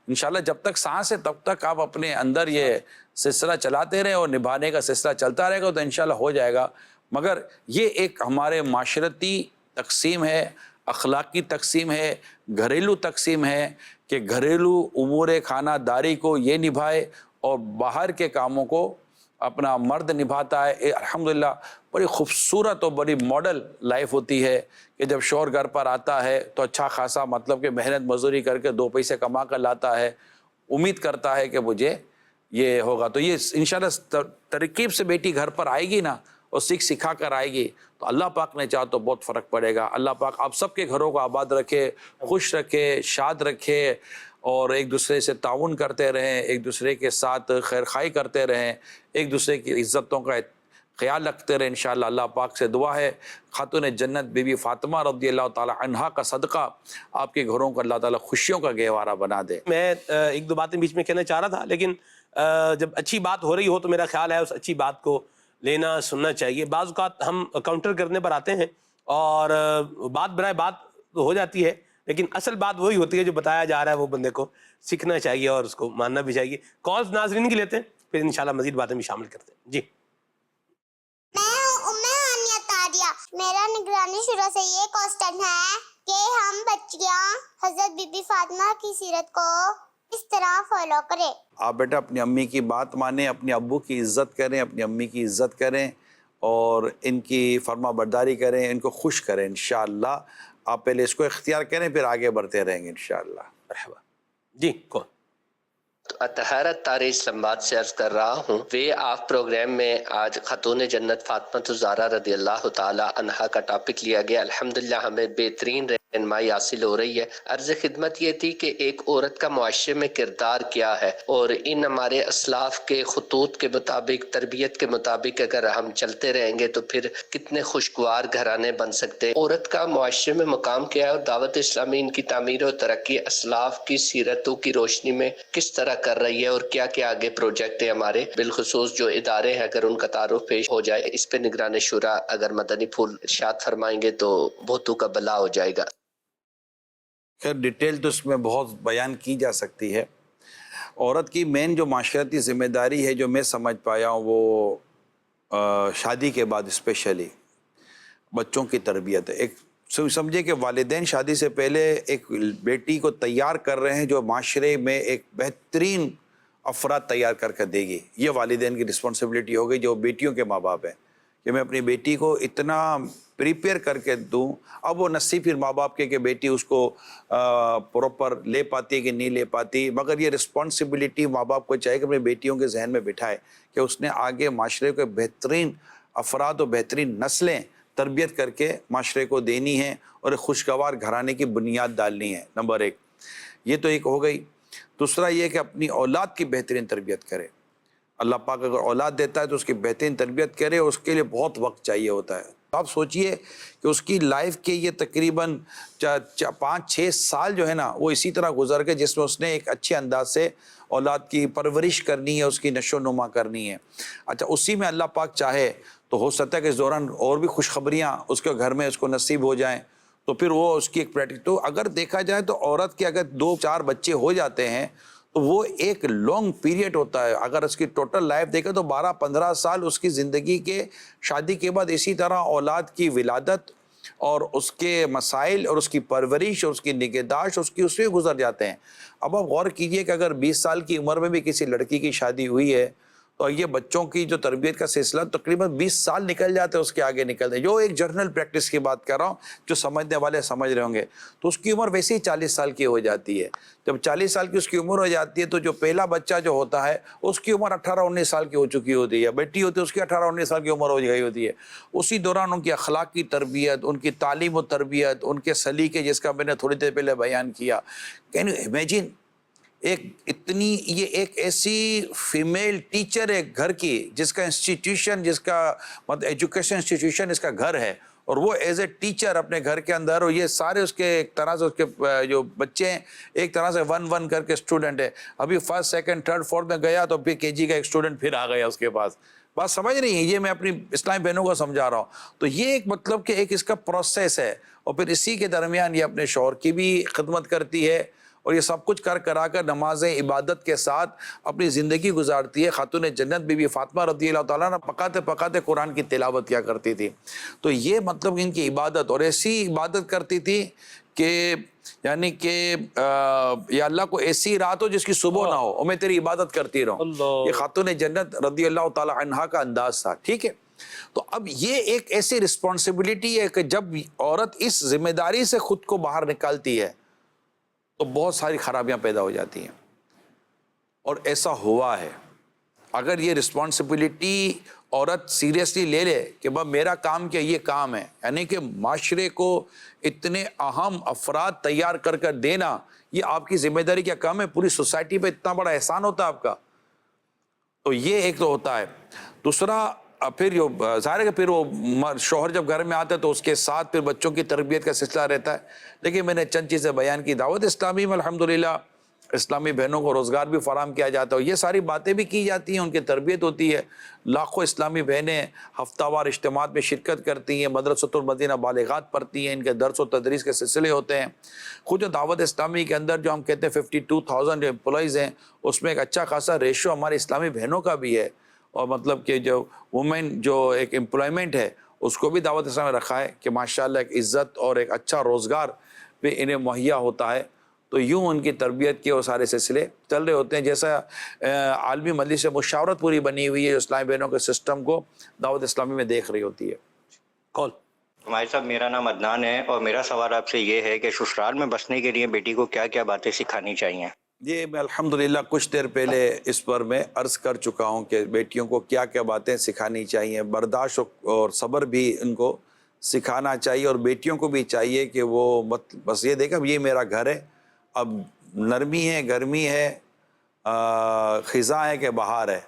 انشاءاللہ جب تک سانس ہے تب تک آپ اپنے اندر یہ سلسلہ چلاتے رہیں اور نبھانے کا سلسلہ چلتا رہے گا تو انشاءاللہ ہو جائے گا. مگر یہ ایک ہمارے معاشرتی تقسیم ہے، اخلاقی تقسیم ہے، گھریلو تقسیم ہے کہ گھریلو امور خانہ داری کو یہ نبھائے اور باہر کے کاموں کو اپنا مرد نبھاتا ہے. الحمدللہ بڑی خوبصورت اور بڑی ماڈل لائف ہوتی ہے کہ جب شوہر گھر پر آتا ہے تو اچھا خاصا مطلب کہ محنت مزدوری کر کے 2 پیسے کما کر لاتا ہے، امید کرتا ہے کہ مجھے یہ ہوگا. تو یہ انشاءاللہ ترکیب سے بیٹی گھر پر آئے گی نا اور سکھا کر آئے گی تو اللہ پاک نے چاہا تو بہت فرق پڑے گا. اللہ پاک آپ سب کے گھروں کو آباد رکھے، خوش رکھے، شاد رکھے، اور ایک دوسرے سے تعاون کرتے رہیں، ایک دوسرے کے ساتھ خیر خواہی کرتے رہیں، ایک دوسرے کی عزتوں کا خیال رکھتے رہیں. انشاءاللہ اللہ پاک سے دعا ہے خاتون جنت بی بی فاطمہ رضی اللہ تعالی عنہا کا صدقہ آپ کے گھروں کو اللہ تعالی خوشیوں کا گہوارہ بنا دے. میں 1-2 باتیں بیچ میں کہنا چاہ رہا تھا، لیکن جب اچھی بات ہو رہی ہو تو میرا خیال ہے اس اچھی بات کو لینا سننا چاہیے. بعض اوقات ہم کاؤنٹر کرنے پر آتے ہیں اور بات برائے بات ہو جاتی ہے، لیکن اصل بات وہی ہوتی ہے جو بتایا جا رہا ہے وہ بندے کو سیکھنا چاہیے اور اس کو ماننا بھی چاہیے. کالز ناظرین کی لیتے ہیں، پھر انشاءاللہ مزید باتیں بھی شامل کرتے ہیں. جی میرا نگرانی شروع سے یہ کوسچن ہے کہ ہم بچیاں حضرت بی بی فاطمہ کی سیرت کو اس طرح فالو کریں. آپ بیٹا اپنی امی کی بات مانیں، اپنے ابو کی عزت کریں، اپنی امی کی عزت کریں اور ان کی فرما برداری کریں، ان کو خوش کریں. انشاءاللہ آپ پہلے اس کو اختیار کریں پھر آگے بڑھتے رہیں گے انشاءاللہ. مرحبا. جی کون؟ طہارت طارق اسلام آباد سے عرض کر رہا ہوں. وے آف پروگرام میں آج خاتون جنت فاطمہ الزہرا رضی اللہ تعالی عنہا کا ٹاپک لیا گیا. الحمدللہ ہمیں بہترین رہنمائی حاصل ہو رہی ہے. عرض خدمت یہ تھی کہ ایک عورت کا معاشرے میں کردار کیا ہے، اور ان ہمارے اسلاف کے خطوط کے مطابق، تربیت کے مطابق اگر ہم چلتے رہیں گے تو پھر کتنے خوشگوار گھرانے بن سکتے ہیں. عورت کا معاشرے میں مقام کیا ہے اور دعوت اسلامی ان کی تعمیر و ترقی اسلاف کی سیرتوں کی روشنی میں کس طرح کر رہی ہے، اور کیا کیا آگے پروجیکٹ ہے ہمارے، بالخصوص جو ادارے ہیں اگر ان کا تعارف پیش ہو جائے. اس پہ نگران شورا اگر مدنی پھول ارشاد فرمائیں گے تو بہتوں کا بھلا ہو جائے گا. خیر ڈیٹیل تو اس میں بہت بیان کی جا سکتی ہے. عورت کی مین جو معاشرتی ذمہ داری ہے جو میں سمجھ پایا ہوں وہ شادی کے بعد اسپیشلی بچوں کی تربیت ہے. ایک سمجھے کہ والدین شادی سے پہلے ایک بیٹی کو تیار کر رہے ہیں جو معاشرے میں ایک بہترین افراد تیار کر کے دے گی. یہ والدین کی رسپانسبلٹی ہو گئی جو بیٹیوں کے ماں باپ ہیں کہ میں اپنی بیٹی کو اتنا پریپیئر کر کے دوں. اب وہ نصیب پھر ماں باپ کے کہ بیٹی اس کو پراپر لے پاتی ہے کہ نہیں لے پاتی, مگر یہ رسپانسبلٹی ماں باپ کو چاہیے کہ اپنی بیٹیوں کے ذہن میں بٹھائے کہ اس نے آگے معاشرے کو بہترین افراد و بہترین نسلیں تربیت کر کے معاشرے کو دینی ہے اور ایک خوشگوار گھرانے کی بنیاد ڈالنی ہے. نمبر 1 یہ تو ایک ہو گئی. دوسرا یہ کہ اپنی اولاد کی بہترین تربیت کرے. اللہ پاک اگر اولاد دیتا ہے تو اس کی بہترین تربیت کرے, اور اس کے لیے بہت وقت چاہیے ہوتا ہے. آپ سوچئے کہ اس کی لائف کے یہ تقریباً 5-6 سال جو ہے نا وہ اسی طرح گزر گئے جس میں اس نے ایک اچھے انداز سے اولاد کی پرورش کرنی ہے, اس کی نشو و نما کرنی ہے. اچھا اسی میں اللہ پاک چاہے تو ہو سکتا ہے کہ اس دوران اور بھی خوشخبریاں اس کے گھر میں اس کو نصیب ہو جائیں, تو پھر وہ اس کی ایک پریکٹس. تو اگر دیکھا جائے تو عورت کے اگر 2-4 بچے ہو جاتے ہیں تو وہ ایک لانگ پیریڈ ہوتا ہے. اگر اس کی ٹوٹل لائف دیکھیں تو 12-15 سال اس کی زندگی کے شادی کے بعد اسی طرح اولاد کی ولادت اور اس کے مسائل اور اس کی پرورش اور اس کی نگہداشت اس میں گزر جاتے ہیں. اب آپ غور کیجئے کہ اگر 20 سال کی عمر میں بھی کسی لڑکی کی شادی ہوئی ہے تو یہ بچوں کی جو تربیت کا سلسلہ تقریباً 20 سال نکل جاتے ہیں, اس کے آگے نکلتے ہیں. جو ایک جرنل پریکٹس کی بات کر رہا ہوں, جو سمجھنے والے سمجھ رہے ہوں گے, تو اس کی عمر ویسے ہی 40 سال کی ہو جاتی ہے. جب 40 سال کی اس کی عمر ہو جاتی ہے تو جو پہلا بچہ جو ہوتا ہے اس کی عمر 18-19 سال کی ہو چکی ہوتی ہے, بیٹی ہوتی ہے اس کی 18-19 سال کی عمر ہو گئی ہوتی ہے. اسی دوران ان کی اخلاقی تربیت, ان کی تعلیم و تربیت, ان کے سلیقے جس کا میں نے تھوڑی دیر پہلے بیان کیا. کین یو امیجن یہ ایک ایسی فیمیل ٹیچر ہے گھر کی جس کا انسٹیٹیوشن, جس کا مطلب ایجوکیشن انسٹیٹیوشن اس کا گھر ہے, اور وہ ایز اے ٹیچر اپنے گھر کے اندر, اور یہ سارے اس کے ایک طرح سے اس کے جو بچے ہیں ایک طرح سے 1-1 کر کے اسٹوڈنٹ ہے. ابھی 1st, 2nd, 3rd, 4th میں گیا تو پھر KG کا ایک اسٹوڈنٹ پھر آ گیا اس کے پاس. بات سمجھ رہی ہیں؟ یہ میں اپنی اسلامی بہنوں کو سمجھا رہا ہوں. تو یہ ایک مطلب کہ ایک اس کا پروسیس ہے, اور پھر اسی کے درمیان یہ اپنے شوہر کی بھی خدمت کرتی ہے, اور یہ سب کچھ کرا کر نمازیں عبادت کے ساتھ اپنی زندگی گزارتی ہے. خاتون جنت بی بی فاطمہ رضی اللہ تعالیٰ نے پکاتے قرآن کی تلاوت کیا کرتی تھی. تو یہ مطلب ان کی عبادت, اور ایسی عبادت کرتی تھی کہ یعنی کہ یا اللہ کو ایسی رات ہو جس کی صبح نہ ہو اور میں تیری عبادت کرتی رہوں. یہ خاتون جنت رضی اللہ تعالیٰ عنہا کا انداز تھا. ٹھیک ہے, تو اب یہ ایک ایسی رسپانسبلٹی ہے کہ جب عورت اس ذمہ داری سے خود کو باہر نکالتی ہے تو بہت ساری خرابیاں پیدا ہو جاتی ہیں, اور ایسا ہوا ہے. اگر یہ رسپانسبلٹی عورت سیریسلی لے لے کہ بھائی میرا کام کیا, یہ کام ہے, یعنی کہ معاشرے کو اتنے اہم افراد تیار کر دینا یہ آپ کی ذمہ داری کیا کام ہے. پوری سوسائٹی پہ اتنا بڑا احسان ہوتا ہے آپ کا. تو یہ ایک تو ہوتا ہے. دوسرا پھر جو ظاہر ہے کہ پھر وہ شوہر جب گھر میں آتا ہے تو اس کے ساتھ پھر بچوں کی تربیت کا سلسلہ رہتا ہے. لیکن میں نے چند چیزیں بیان کی. دعوت اسلامی میں الحمدللہ اسلامی بہنوں کو روزگار بھی فراہم کیا جاتا ہے, یہ ساری باتیں بھی کی جاتی ہیں, ان کی تربیت ہوتی ہے. لاکھوں اسلامی بہنیں ہفتہ وار اجتماعات میں شرکت کرتی ہیں, مدرسۃ المدینہ بالغات پڑھتی ہیں, ان کے درس و تدریس کے سلسلے ہوتے ہیں. خود جو دعوت اسلامی کے اندر جو ہم کہتے ہیں 52,000 جو امپلائیز ہیں, اس میں ایک اچھا خاصا ریشو ہمارے اسلامی بہنوں کا بھی ہے, اور مطلب کہ جو وومن جو ایک امپلائمنٹ ہے اس کو بھی دعوت اسلامی رکھا ہے کہ ماشاءاللہ ایک عزت اور ایک اچھا روزگار بھی انہیں مہیا ہوتا ہے. تو یوں ان کی تربیت کے وہ سارے سلسلے چل رہے ہوتے ہیں. جیسا عالمی مجلس سے مشاورت پوری بنی ہوئی ہے جو اسلامی بہنوں کے سسٹم کو دعوت اسلامی میں دیکھ رہی ہوتی ہے. کال ہمارے صاحب, میرا نام عدنان ہے اور میرا سوال آپ سے یہ ہے کہ سسرال میں بسنے کے لیے بیٹی کو کیا کیا باتیں سکھانی چاہیے؟ یہ میں الحمدللہ کچھ دیر پہلے اس پر میں عرض کر چکا ہوں کہ بیٹیوں کو کیا کیا باتیں سکھانی چاہیے. برداشت اور صبر بھی ان کو سکھانا چاہیے, اور بیٹیوں کو بھی چاہیے کہ وہ بس یہ دیکھیں یہ میرا گھر ہے, اب نرمی ہے, گرمی ہے, خزاں ہے کہ بہار ہے,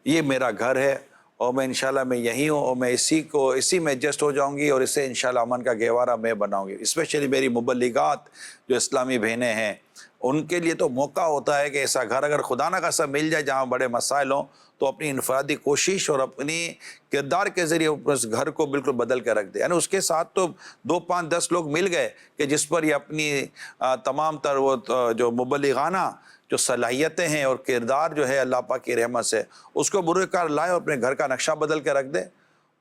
یہ میرا گھر ہے اور میں انشاءاللہ میں یہی ہوں, اور میں اسی میں ایڈجسٹ ہو جاؤں گی, اور اسے انشاءاللہ امن کا گہوارہ میں بناؤں گی. اسپیشلی میری مبلغات جو اسلامی بہنیں ہیں ان کے لیے تو موقع ہوتا ہے کہ ایسا گھر اگر خدا نہ خاصا مل جائے جہاں بڑے مسائل ہوں, تو اپنی انفرادی کوشش اور اپنی کردار کے ذریعے اس گھر کو بالکل بدل کے رکھ دے. یعنی اس کے ساتھ تو 2, 5, 10 لوگ مل گئے کہ جس پر یہ اپنی تمام تر وہ جو مبلغانہ جو صلاحیتیں ہیں اور کردار جو ہے اللہ پاک کی رحمت سے اس کو بروئے کار لائے اور اپنے گھر کا نقشہ بدل کے رکھ دے.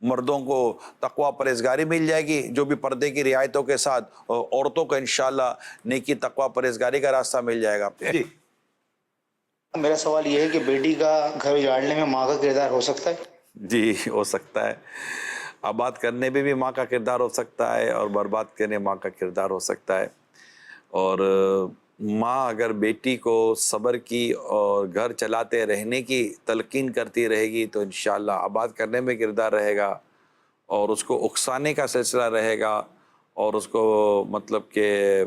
مردوں کو تقویٰ پرہیزگاری مل جائے گی جو بھی پردے کی رعایتوں کے ساتھ, اور عورتوں کو انشاءاللہ نیکی تقویٰ پرہیزگاری کا راستہ مل جائے گا. جی میرا سوال یہ ہے کہ بیٹی کا گھر اجاڑنے میں ماں کا کردار ہو سکتا ہے؟ جی ہو سکتا ہے. آباد کرنے میں بھی ماں کا کردار ہو سکتا ہے اور برباد کرنے ماں کا کردار ہو سکتا ہے. اور ماں اگر بیٹی کو صبر کی اور گھر چلاتے رہنے کی تلقین کرتی رہے گی تو انشاءاللہ آباد کرنے میں کردار رہے گا, اور اس کو اکسانے کا سلسلہ رہے گا, اور اس کو مطلب کہ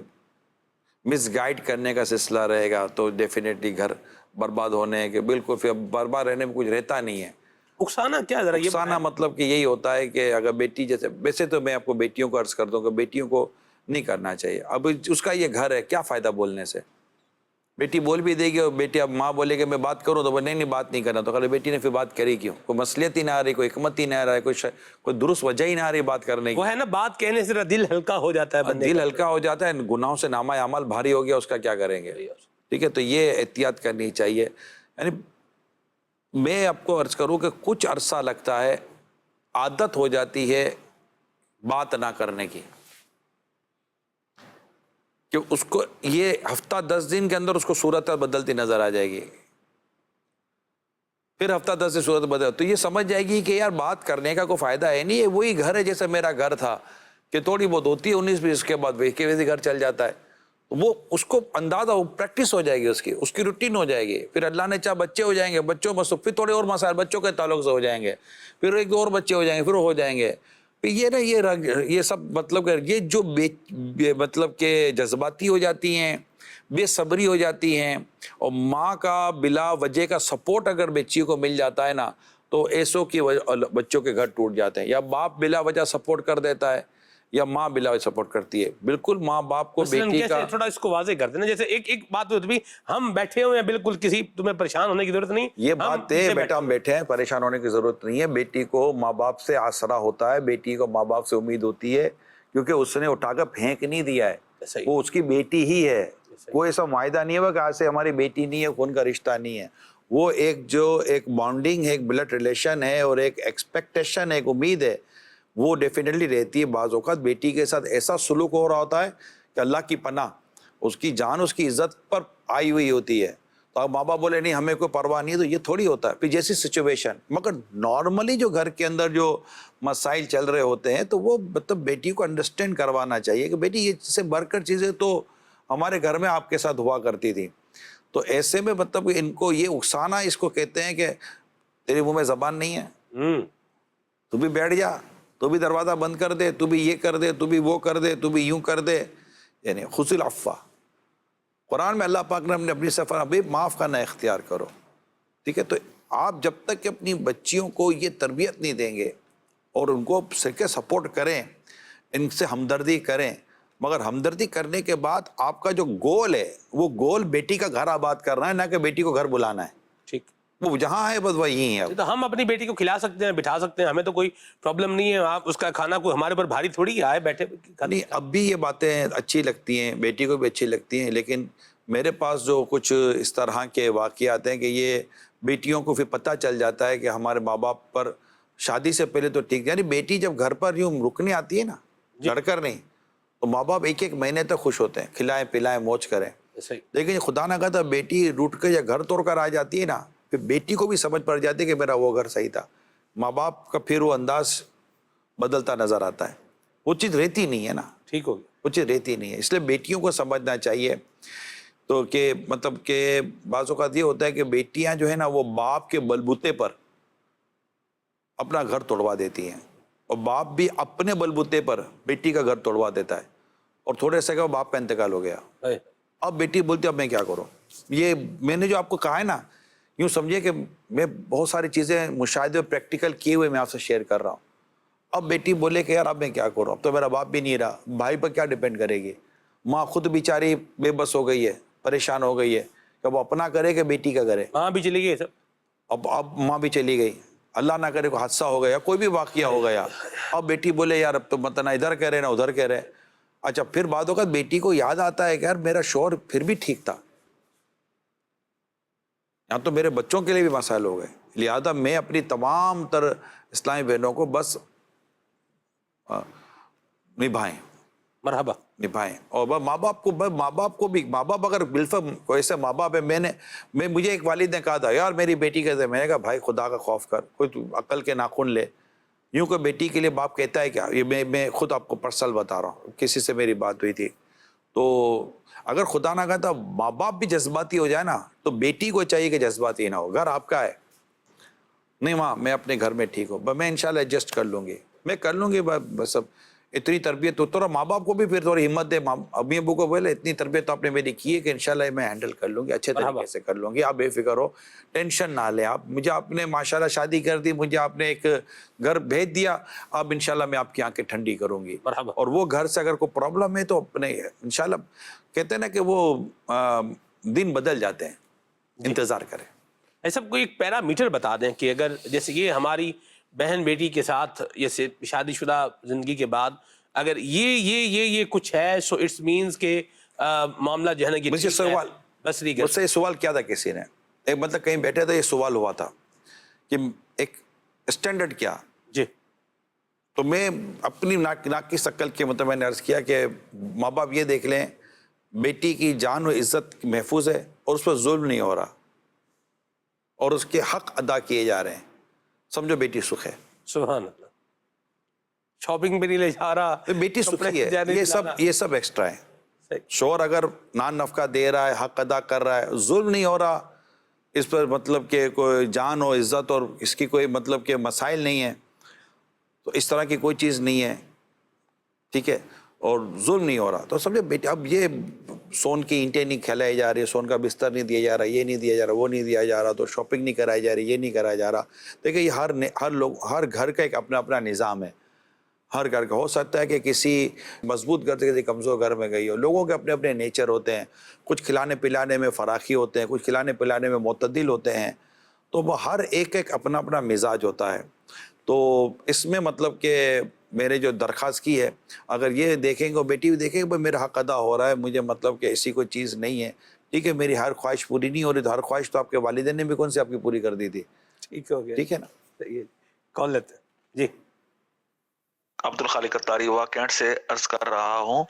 مس گائیڈ کرنے کا سلسلہ رہے گا, تو ڈیفینیٹلی گھر برباد ہونے کے بالکل پھر برباد رہنے میں کچھ رہتا نہیں ہے. اکسانا کیا ذرا یہ اکسانا مطلب کہ یہی ہوتا ہے کہ اگر بیٹی جیسے, ویسے تو میں آپ کو بیٹیوں کو عرض کر دوں کہ بیٹیوں کو نہیں کرنا چاہیے. اب اس کا یہ گھر ہے, کیا فائدہ بولنے سے؟ بیٹی بول بھی دے گی اور بیٹی اب ماں بولے کہ میں بات کروں تو نہیں بات نہیں کرنا, تو خالی بیٹی نے پھر بات کری کیوں؟ کوئی مصلیت ہی نہ آ رہی, کوئی حکمت ہی نہ آ رہا ہے, کوئی درست وجہ ہی نہ آ رہی بات کرنے کی. وہ ہے نا, بات کہنے سے دل ہلکا ہو جاتا ہے بندے دل ہلکا ہو جاتا ہے, گناہوں سے نامہ اعمال بھاری ہو گیا, اس کا کیا کریں گے؟ ٹھیک ہے, تو یہ احتیاط کرنی چاہیے. یعنی میں آپ کو عرض کروں کہ کچھ عرصہ لگتا ہے, عادت ہو جاتی ہے بات نہ کرنے کی, کہ اس کو یہ ہفتہ 10 دن کے اندر اس کو صورت بدلتی نظر آ جائے گی, پھر ہفتہ 10 دن صورت بدل, تو یہ سمجھ جائے گی کہ یار بات کرنے کا کوئی فائدہ ہے نہیں, وہی گھر ہے جیسے میرا گھر تھا کہ تھوڑی بہت ہوتی ہے 19-20, اس کے بعد ویسے گھر چل جاتا ہے. وہ اس کو اندازہ, وہ پریکٹس ہو جائے گی, اس کی روٹین ہو جائے گی. پھر اللہ نے چاہا بچے ہو جائیں گے, بچوں میں پھر تھوڑے اور مسائل بچوں کے تعلق سے ہو جائیں گے, پھر ایک دو اور بچے ہو جائیں گے, پھر ہو جائیں گے. یہ نا یہ سب مطلب کہ یہ جو مطلب کہ جذباتی ہو جاتی ہیں, بے صبری ہو جاتی ہیں, اور ماں کا بلا وجہ کا سپورٹ اگر بچی کو مل جاتا ہے نا, تو ایسوں کی بچوں کے گھر ٹوٹ جاتے ہیں. یا باپ بلا وجہ سپورٹ کر دیتا ہے یا ماں بلا وجہ سپورٹ کرتی ہے. بالکل ماں باپ کو بیٹی کا تھوڑا اس کو واضح کر دینا, جیسے ایک بات ہوتی ہے, ہم بیٹھے ہوئے ہیں, بالکل کسی تمہیں پریشان ہونے کی ضرورت نہیں. یہ بات ہے بیٹا, ہم بیٹھے ہیں, پریشان ہونے کی ضرورت نہیں ہے. بیٹی کو ماں باپ سے آسرا ہوتا ہے, بیٹی کو ماں باپ سے امید ہوتی ہے, کیونکہ اس نے اٹھا کر پھینک نہیں دیا ہے, وہ اس کی بیٹی ہی ہے. کوئی ایسا معاہدہ نہیں ہوا کہ آج سے ہماری بیٹی نہیں ہے, خون کا رشتہ نہیں ہے. وہ ایک بانڈنگ ہے, ایک بلڈ ریلیشن ہے, اور ایک ایکسپیکٹیشن, ایک امید ہے, وہ ڈیفینیٹلی رہتی ہے. بعض اوقات بیٹی کے ساتھ ایسا سلوک ہو رہا ہوتا ہے کہ اللہ کی پناہ, اس کی جان اس کی عزت پر آئی ہوئی ہوتی ہے, تو اب ماں باپ بولے نہیں ہمیں کوئی پرواہ نہیں ہے, تو یہ تھوڑی ہوتا ہے. پھر جیسی سچویشن, مگر نارملی جو گھر کے اندر جو مسائل چل رہے ہوتے ہیں, تو وہ مطلب بیٹی کو انڈرسٹینڈ کروانا چاہیے کہ بیٹی یہ سے بڑھ کر چیزیں تو ہمارے گھر میں آپ کے ساتھ ہوا کرتی تھی. تو ایسے میں مطلب ان کو یہ اکسانا, اس کو کہتے ہیں کہ تیرے منہ میں زبان نہیں ہے, تو بھی بیٹھ جا, تو بھی دروازہ بند کر دے, تو بھی یہ کر دے, تو بھی وہ کر دے, تو بھی یوں کر دے. یعنی خذ العفو, قرآن میں اللہ پاک نے اپنی سفر ابھی معاف کرنا اختیار کرو. ٹھیک ہے, تو آپ جب تک کہ اپنی بچیوں کو یہ تربیت نہیں دیں گے اور ان کو سپورٹ کریں, ان سے ہمدردی کریں, مگر ہمدردی کرنے کے بعد آپ کا جو گول ہے وہ گول بیٹی کا گھر آباد کرنا ہے, نہ کہ بیٹی کو گھر بلانا ہے. ٹھیک, وہ جہاں ہے بس وہی ہے. تو ہم اپنی بیٹی کو کھلا سکتے ہیں, بٹھا سکتے ہیں, ہمیں تو کوئی پرابلم نہیں ہے. آپ اس کا کھانا کوئی ہمارے اوپر بھاری تھوڑی آئے بیٹھے نہیں, اب بھی یہ باتیں اچھی لگتی ہیں, بیٹی کو بھی اچھی لگتی ہیں, لیکن میرے پاس جو کچھ اس طرح کے واقعات ہیں کہ یہ بیٹیوں کو پھر پتہ چل جاتا ہے کہ ہمارے ماں باپ پر شادی سے پہلے تو ٹھیک, یعنی بیٹی جب گھر پر یوں رکنے آتی ہے نا, لڑ کر نہیں, تو ماں باپ 1-1 مہینے تک خوش ہوتے ہیں, کھلائیں پلائیں موج کریں. لیکن خدا نہ کہتا بیٹی روٹ کر یا گھر توڑ کر آ جاتی ہے نا, پھر بیٹی کو بھی سمجھ پڑ جاتی ہے کہ میرا وہ گھر صحیح تھا. ماں باپ کا پھر وہ انداز بدلتا نظر آتا ہے, وہ چیز رہتی نہیں ہے نا, ٹھیک ہوگی, وہ چیز رہتی نہیں ہے. اس لیے بیٹیوں کو سمجھنا چاہیے. تو کہ مطلب کہ بعض اوقات یہ ہوتا ہے کہ بیٹیاں جو ہے نا وہ باپ کے بلبوتے پر اپنا گھر توڑوا دیتی ہیں, اور باپ بھی اپنے بلبوتے پر بیٹی کا گھر توڑوا دیتا ہے, اور تھوڑے سے کہ باپ کا انتقال ہو گیا. اب بیٹی بولتی اب میں کیا کروں. یہ میں نے جو آپ کو کہا ہے نا, یوں سمجھے کہ میں بہت ساری چیزیں مشاہدے اور پریکٹیکل کیے ہوئے میں آپ سے شیئر کر رہا ہوں. اب بیٹی بولے کہ یار اب میں کیا کروں, اب تو میرا باپ بھی نہیں رہا, بھائی پر کیا ڈیپینڈ کرے گی. ماں خود بیچاری بے بس ہو گئی ہے, پریشان ہو گئی ہے کہ وہ اپنا کرے کہ بیٹی کا کرے. ماں بھی چلی گئی سب, اب ماں بھی چلی گئی, اللہ نہ کرے کوئی حادثہ ہو گیا, کوئی بھی واقعہ ہو گیا. اب بیٹی بولے یار اب تو مت نہ ادھر کہہ رہے نہ ادھر کہہ رہے. اچھا, پھر بعد اوقات بیٹی کو یاد آتا ہے کہ یار میرا شوہر پھر بھی ٹھیک تھا, یہاں تو میرے بچوں کے لیے بھی مسائل ہو گئے. لہذا میں اپنی تمام تر اسلامی بہنوں کو بس نبھائیں مرحبا. نبھائیں. اور ماں باپ کو بھی ماں باپ اگر بالفعل کوئی ایسے ماں باپ ہے، مجھے ایک والد نے کہا تھا یار میری بیٹی کیسے، میں نے کہا بھائی خدا کا خوف کر، کوئی تو عقل کے ناخن لے. یوں کہ بیٹی کے لیے باپ کہتا ہے کیا، یہ میں خود آپ کو پرسنل بتا رہا ہوں، کسی سے میری بات ہوئی تھی. تو اگر خدا نہ کہتا ماں باپ بھی جذباتی ہو جائے نا تو بیٹی کو چاہیے کہ جذباتی نہ ہو. گھر آپ کا ہے، نہیں ماں میں اپنے گھر میں ٹھیک ہوں، میں انشاءاللہ ایڈجسٹ کر لوں گی، میں کر لوں گی. بس اب اتنی تربیت تو تھوڑا ماں باپ کو بھی پھر تھوڑی ہمت دے. امی ابو کو بولے اتنی تربیت تو آپ نے میری کی ہے کہ انشاءاللہ میں ہینڈل کر لوں گی، اچھے طریقے سے کر لوں گی، آپ بے فکر ہو، ٹینشن نہ لیں. آپ نے ماشاءاللہ شادی کر دی، مجھے آپ نے ایک گھر بھیج دیا، اب انشاءاللہ میں آپ کی آنکھیں ٹھنڈی کروں گی. مرحبا. اور وہ گھر سے اگر کوئی پرابلم ہے تو اپنے انشاءاللہ کہتے ہیں نا کہ وہ دن بدل جاتے ہیں. انتظار کریں. ایسا کوئی ایک پیرامیٹر بتا دیں کہ اگر جیسے یہ ہماری بہن بیٹی کے ساتھ جیسے شادی شدہ زندگی کے بعد اگر یہ کچھ ہے، سو اٹس مینز کہ معاملہ جو ہے نا یہ مجھے سوال بس مجھ سے یہ سوال کیا تھا کسی نے، ایک مطلب کہیں بیٹھے تھے، یہ سوال ہوا تھا کہ ایک اسٹینڈرڈ کیا. جی. تو میں اپنی ناک کی شکل کے مطلب میں نے عرض کیا کہ ماں باپ یہ دیکھ لیں بیٹی کی جان و عزت محفوظ ہے اور اس پر ظلم نہیں ہو رہا اور اس کے حق ادا کیے جا رہے ہیں، سمجھو بیٹی سکھ ہے. سبحان اللہ. شاپنگ پہ نہیں لے جا رہا، بیٹی سکھی ہے. یہ سب ایکسٹرا ہے. شوہر اگر نان نفقہ دے رہا ہے، حق ادا کر رہا ہے، ظلم نہیں ہو رہا، اس پر مطلب کہ کوئی جان و عزت اور اس کی کوئی مطلب کہ مسائل نہیں ہے، تو اس طرح کی کوئی چیز نہیں ہے، ٹھیک ہے، اور ظلم نہیں ہو رہا، تو سمجھے بیٹی. اب یہ سون کی اینٹیں نہیں کھلائی جا رہی، سون کا بستر نہیں دیا جا رہا، یہ نہیں دیا جا رہا، وہ نہیں دیا جا رہا، تو شاپنگ نہیں کرائی جا رہی، یہ نہیں کرایا جا رہا. دیکھیں یہ ہر گھر کا ایک اپنا اپنا نظام ہے. ہر گھر کا ہو سکتا ہے کہ کسی مضبوط گھر سے کسی کمزور گھر میں گئی ہو. لوگوں کے اپنے اپنے نیچر ہوتے ہیں، کچھ کھلانے پلانے میں فراخی ہوتے ہیں، کچھ کھلانے پلانے میں معتدل ہوتے ہیں، تو وہ ہر ایک اپنا اپنا مزاج ہوتا ہے. تو اس میں مطلب کہ میرے جو درخواست کی ہے، اگر یہ دیکھیں گے بیٹی بھی دیکھیں گے بھائی میرا حق ادا ہو رہا ہے، مجھے مطلب کہ ایسی کوئی چیز نہیں ہے، ٹھیک ہے، میری ہر خواہش پوری نہیں ہو رہی، تو ہر خواہش تو آپ کے والدین نے بھی کون سی آپ کی پوری کر دی تھی. ٹھیک ہو گیا. ٹھیک ہے نا. صحیح ہے. کال لیتے ہیں. جی. عبد الخالق اتاری ہوا کینٹ سے عرض کر رہا ہوں.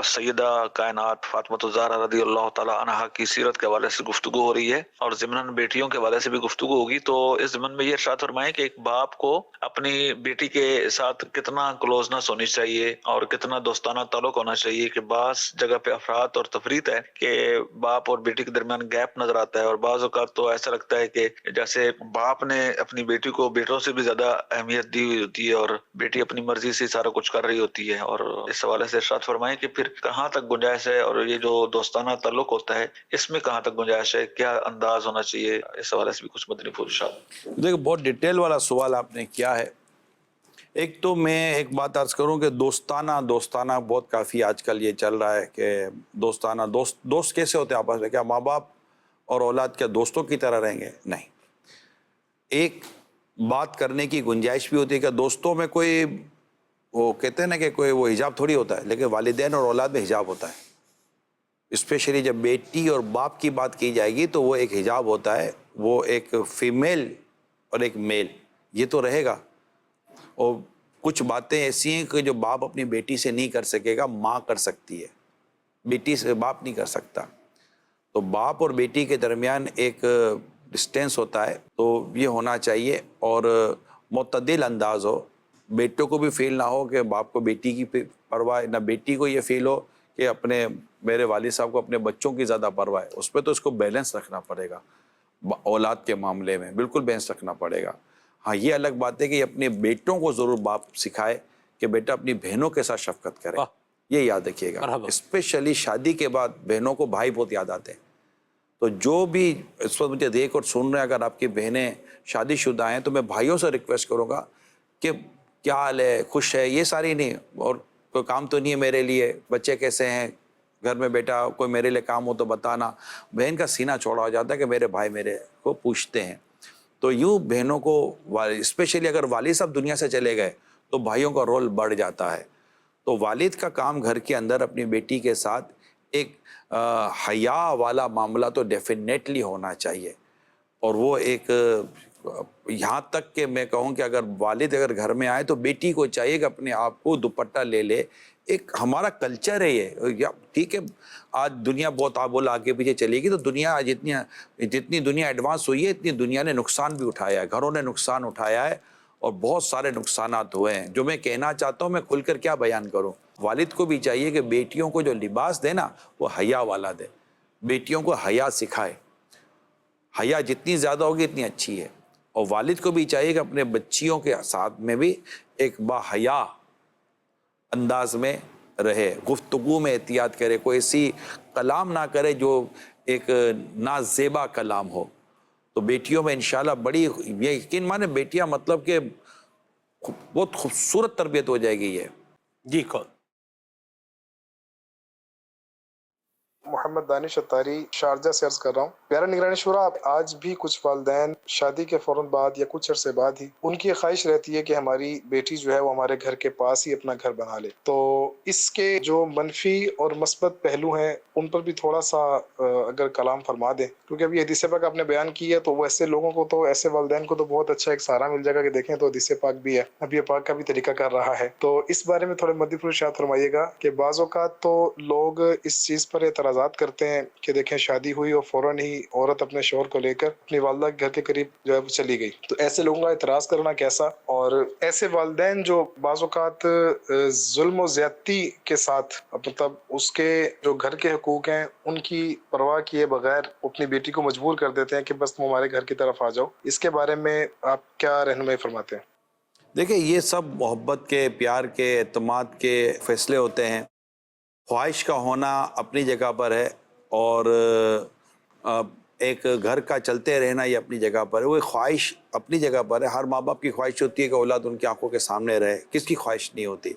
سیدہ کائنات فاطمہ الزہرا رضی اللہ تعالی عنہا کی سیرت کے حوالے سے گفتگو ہو رہی ہے اور ضمناً بیٹیوں کے حوالے سے بھی گفتگو ہوگی. تو اس ضمن میں یہ ارشاد فرمائیں کہ ایک باپ کو اپنی بیٹی کے ساتھ کتنا کلوزنس ہونی چاہیے اور کتنا دوستانہ تعلق ہونا چاہیے. کہ بعض جگہ پہ افراد اور تفریط ہے کہ باپ اور بیٹی کے درمیان گیپ نظر آتا ہے، اور بعض اوقات تو ایسا لگتا ہے کہ جیسے باپ نے اپنی بیٹی کو بیٹوں سے بھی زیادہ اہمیت دی ہوئی ہوتی ہے اور بیٹی اپنی مرضی سے سارا کچھ کر رہی ہوتی ہے. اور اس حوالے سے ارشاد فرمائیں کہ پھر کہاں تک گنجائش ہے، اور یہ جو دوستانہ تعلق ہوتا ہے اس میں کہاں تک گنجائش ہے، کیا انداز ہونا چاہیے، اس حوالے سے بھی کچھ مدنی پھول ارشاد. دیکھو بہت ڈیٹیل والا سوال آپ نے کیا ہے. ایک تو میں ایک بات عرض کروں کہ دوستانہ بہت کافی آج کل یہ چل رہا ہے کہ دوستانہ دوست کیسے ہوتے ہیں آپس میں؟ کیا ماں باپ اور اولاد کیا دوستوں کی طرح رہیں گے؟ نہیں. ایک بات کرنے کی گنجائش بھی ہوتی ہے کہ دوستوں میں کوئی وہ کہتے ہیں نا کہ کوئی وہ حجاب تھوڑی ہوتا ہے، لیکن والدین اور اولاد میں حجاب ہوتا ہے. اسپیشلی جب بیٹی اور باپ کی بات کی جائے گی تو وہ ایک حجاب ہوتا ہے، وہ ایک فیمیل اور ایک میل، یہ تو رہے گا. اور کچھ باتیں ایسی ہیں کہ جو باپ اپنی بیٹی سے نہیں کر سکے گا، ماں کر سکتی ہے، بیٹی سے باپ نہیں کر سکتا. تو باپ اور بیٹی کے درمیان ایک ڈسٹینس ہوتا ہے، تو یہ ہونا چاہیے اور معتدل انداز ہو. بیٹوں کو بھی فیل نہ ہو کہ باپ کو بیٹی کی پرواہ، نہ بیٹی کو یہ فیل ہو کہ میرے والد صاحب کو اپنے بچوں کی زیادہ پرواہ ہے. اس پہ تو اس کو بیلنس رکھنا پڑے گا. اولاد کے معاملے میں بالکل بیلنس رکھنا پڑے گا. ہاں یہ الگ بات ہے کہ اپنے بیٹوں کو ضرور باپ سکھائے کہ بیٹا اپنی بہنوں کے ساتھ شفقت کرے. یہ یاد رکھیے گا. اسپیشلی شادی کے بعد بہنوں کو بھائی بہت یاد آتے ہیں. تو جو بھی اس وقت مجھے دیکھ اور سن رہے ہیں، اگر آپ کی بہنیں شادی شدہ ہیں تو میں بھائیوں سے ریکویسٹ کروں گا کہ کیا حال ہے، خوش ہے، یہ ساری نہیں، اور کوئی کام تو نہیں ہے میرے لیے، بچے کیسے ہیں، گھر میں بیٹا کوئی میرے لیے کام ہو تو بتانا. بہن کا سینہ چھوڑا ہو جاتا ہے کہ میرے بھائی میرے کو پوچھتے ہیں. تو یوں بہنوں کو اسپیشلی اگر والد صاحب دنیا سے چلے گئے تو بھائیوں کا رول بڑھ جاتا ہے. تو والد کا کام گھر کے اندر اپنی بیٹی کے ساتھ ایک حیا والا معاملہ تو ڈیفینیٹلی ہونا چاہیے. اور وہ ایک یہاں تک کہ میں کہوں کہ اگر والد اگر گھر میں آئے تو بیٹی کو چاہیے کہ اپنے آپ کو دوپٹہ لے لے. ایک ہمارا کلچر ہے یہ. ٹھیک ہے آج دنیا بہت آبول آگے پیچھے چلے گی تو دنیا آج جتنی دنیا ایڈوانس ہوئی ہے اتنی دنیا نے نقصان بھی اٹھایا ہے, گھروں نے نقصان اٹھایا ہے اور بہت سارے نقصانات ہوئے ہیں. جو میں کہنا چاہتا ہوں میں کھل کر کیا بیان کروں. والد کو بھی چاہیے کہ بیٹیوں کو جو لباس دے نا وہ حیا والا دے, بیٹیوں کو حیا سکھائے. حیا جتنی زیادہ ہوگی اتنی اچھی ہے. اور والد کو بھی چاہیے کہ اپنے بچیوں کے ساتھ میں بھی ایک باحیا انداز میں رہے, گفتگو میں احتیاط کرے, کوئی ایسی کلام نہ کرے جو ایک نازیبا کلام ہو. تو بیٹیوں میں انشاءاللہ بڑی یہ یقین مانے بیٹیاں مطلب کہ بہت خوبصورت تربیت ہو جائے گی. یہ جی کون؟ محمد دانش اتاری شارجہ سے عرض کر رہا ہوں. پیارا نگران شورا, آج بھی کچھ والدین شادی کے فوراً بعد یا کچھ عرصے بعد ہی ان کی خواہش رہتی ہے کہ ہماری بیٹی جو ہے وہ ہمارے گھر کے پاس ہی اپنا گھر بنا لے. تو اس کے جو منفی اور مثبت پہلو ہیں ان پر بھی تھوڑا سا اگر کلام فرما دیں, کیونکہ ابھی حدیث پاک آپ نے بیان کی ہے تو وہ ایسے لوگوں کو تو ایسے والدین کو تو بہت اچھا ایک سہارا مل جائے گا کہ دیکھیں تو حدیث پاک بھی ہے, نبی پاک کا بھی طریقہ کر رہا ہے. تو اس بارے میں تھوڑے مدی ارشاد فرمائیے گا کہ بعض اوقات تو لوگ اس چیز پر اعتراضات کرتے ہیں کہ دیکھیں شادی ہوئی اور فوراً ہی عورت اپنے شوہر کو لے کر اپنی والدہ کے گھر کے قریب جو ہے وہ چلی گئی. تو ایسے لوگوں کا اعتراض کرنا کیسا, اور ایسے والدین جو بعض اوقات ظلم و زیادتی کے ساتھ مطلب اس کے جو گھر کے حقوق ہیں ان کی پرواہ کیے بغیر اپنی بیٹی کو مجبور کر دیتے ہیں کہ بس تم ہمارے گھر کی طرف آ جاؤ, اس کے بارے میں آپ کیا رہنمائی فرماتے ہیں؟ دیکھیں یہ سب محبت کے, پیار کے, اعتماد کے فیصلے ہوتے ہیں. خواہش کا ہونا اپنی جگہ پر ہے اور ایک گھر کا چلتے رہنا یہ اپنی جگہ پر ہے. وہ خواہش اپنی جگہ پر ہے. ہر ماں باپ کی خواہش ہوتی ہے کہ اولاد ان کی آنکھوں کے سامنے رہے, کس کی خواہش نہیں ہوتی.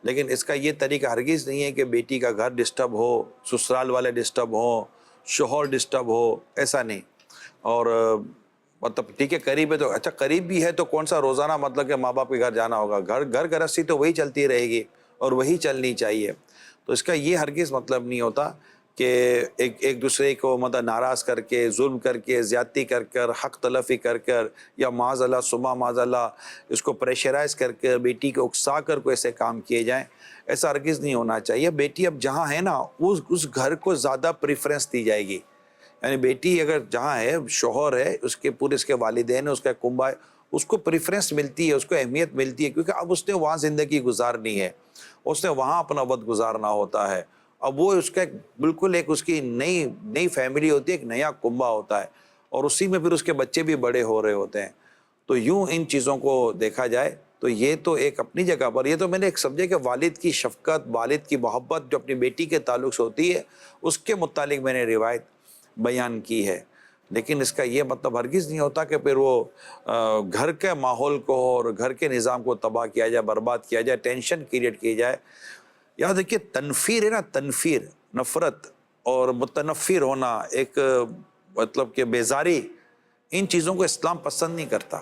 لیکن اس کا یہ طریقہ ہرگز نہیں ہے کہ بیٹی کا گھر ڈسٹرب ہو, سسرال والے ڈسٹرب ہوں, شوہر ڈسٹرب ہو, ایسا نہیں. اور مطلب ٹھیک ہے قریب ہے تو اچھا, قریب بھی ہے تو کون سا روزانہ مطلب کہ ماں باپ کے گھر جانا ہوگا. گھر گرستی تو وہی چلتی رہے گی اور وہی چلنی چاہیے. تو اس کا یہ ہرگز مطلب نہیں ہوتا کہ ایک دوسرے کو مطلب ناراض کر کے, ظلم کر کے, زیادتی کر کر, حق تلفی کر کر, یا معاذ اللہ سما معاذ اللہ اس کو پریشرائز کر کے بیٹی کو اکسا کر کو ایسے کام کیے جائیں. ایسا ہرگز نہیں ہونا چاہیے. بیٹی اب جہاں ہے نا اس گھر کو زیادہ پریفرنس دی جائے گی. یعنی بیٹی اگر جہاں ہے, شوہر ہے, اس کے پورے اس کے والدین اس کا کنبہ ہے, اس کو پریفرنس ملتی ہے, اس کو اہمیت ملتی ہے, کیونکہ اب اس نے وہاں زندگی گزارنی ہے, اس نے وہاں اپنا وقت گزارنا ہوتا ہے. اب وہ اس کا بالکل ایک اس کی نئی فیملی ہوتی ہے, ایک نیا کنبہ ہوتا ہے, اور اسی میں پھر اس کے بچے بھی بڑے ہو رہے ہوتے ہیں. تو یوں ان چیزوں کو دیکھا جائے تو یہ تو ایک اپنی جگہ پر, یہ تو میں نے ایک سمجھے کہ والد کی شفقت, والد کی محبت جو اپنی بیٹی کے تعلق سے ہوتی ہے اس کے متعلق میں نے روایت بیان کی ہے. لیکن اس کا یہ مطلب ہرگز نہیں ہوتا کہ پھر وہ گھر کے ماحول کو اور گھر کے نظام کو تباہ کیا جائے, برباد کیا جائے, ٹینشن کریٹ کی جائے. یاد رکھیے تنفیر ہے نا, تنفیر, نفرت اور متنفر ہونا, ایک مطلب کہ بیزاری, ان چیزوں کو اسلام پسند نہیں کرتا.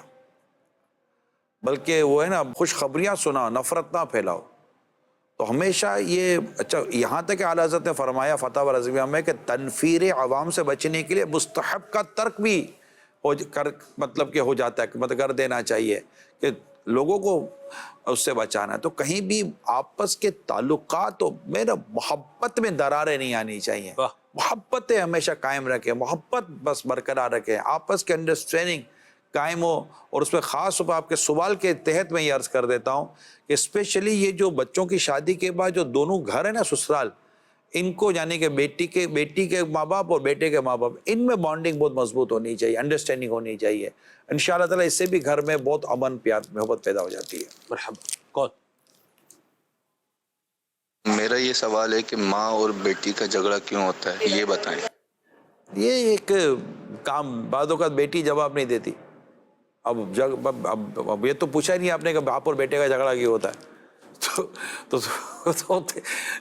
بلکہ وہ ہے نا خوشخبریاں سنا, نفرت نہ پھیلاؤ. تو ہمیشہ یہ اچھا یہاں تک کہ اعلیٰ حضرت نے فرمایا فتاوی رضویہ میں کہ تنفیر عوام سے بچنے کے لیے مستحب کا ترک بھی مطلب کہ ہو جاتا ہے, مطلب کر دینا چاہیے کہ لوگوں کو اس سے بچانا ہے. تو کہیں بھی آپس کے تعلقات میرا محبت میں دراریں نہیں آنی چاہیے. محبتیں ہمیشہ قائم رکھیں, محبت بس برقرار رکھیں, آپس کے انڈرسٹینڈنگ قائم ہو. اور اس میں خاص طور پر آپ کے سوال کے تحت میں یہ عرض کر دیتا ہوں کہ اسپیشلی یہ جو بچوں کی شادی کے بعد جو دونوں گھر ہیں نا سسرال, ان کو یعنی کہ بیٹی کے ماں باپ اور بیٹے کے ماں باپ, ان میں بانڈنگ بہت مضبوط ہونی چاہیے, انڈرسٹینڈنگ ہونی چاہیے. انشاءاللہ تعالیٰ اس سے بھی گھر میں بہت امن, پیار, محبت پیدا ہو جاتی ہے. مرحبا. کون؟ میرا یہ سوال ہے کہ ماں اور بیٹی کا جھگڑا کیوں ہوتا ہے, یہ بتائیں. یہ ایک کام, بعض اوقات بیٹی جواب نہیں دیتی. اب یہ تو پوچھا ہی نہیں آپ نے کہ باپ اور بیٹے کا جھگڑا کیوں ہوتا ہے. تو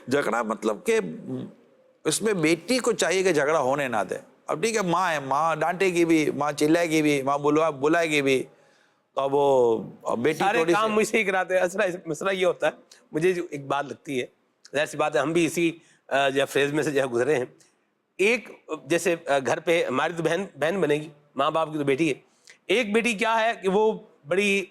جھگڑا مطلب کہ اس میں بیٹی کو چاہیے کہ جھگڑا ہونے نہ دے. اب ٹھیک ہے ماں ہے, ماں ڈانٹے گی بھی, ماں چلائے گی بھی, ماں بلائے گی بھی, تو اب وہ بیٹی سارے کام مجھ سے ہی کراتے ہیں. مسئلہ یہ ہوتا ہے, مجھے جو ایک بات لگتی ہے, ظاہر سی بات ہے ہم بھی اسی جو فیز میں سے جو گزرے ہیں. ایک جیسے گھر پہ ہماری تو بہن بنے گی, ماں باپ کی تو بیٹی ہے. ایک بیٹی کیا ہے کہ وہ بڑی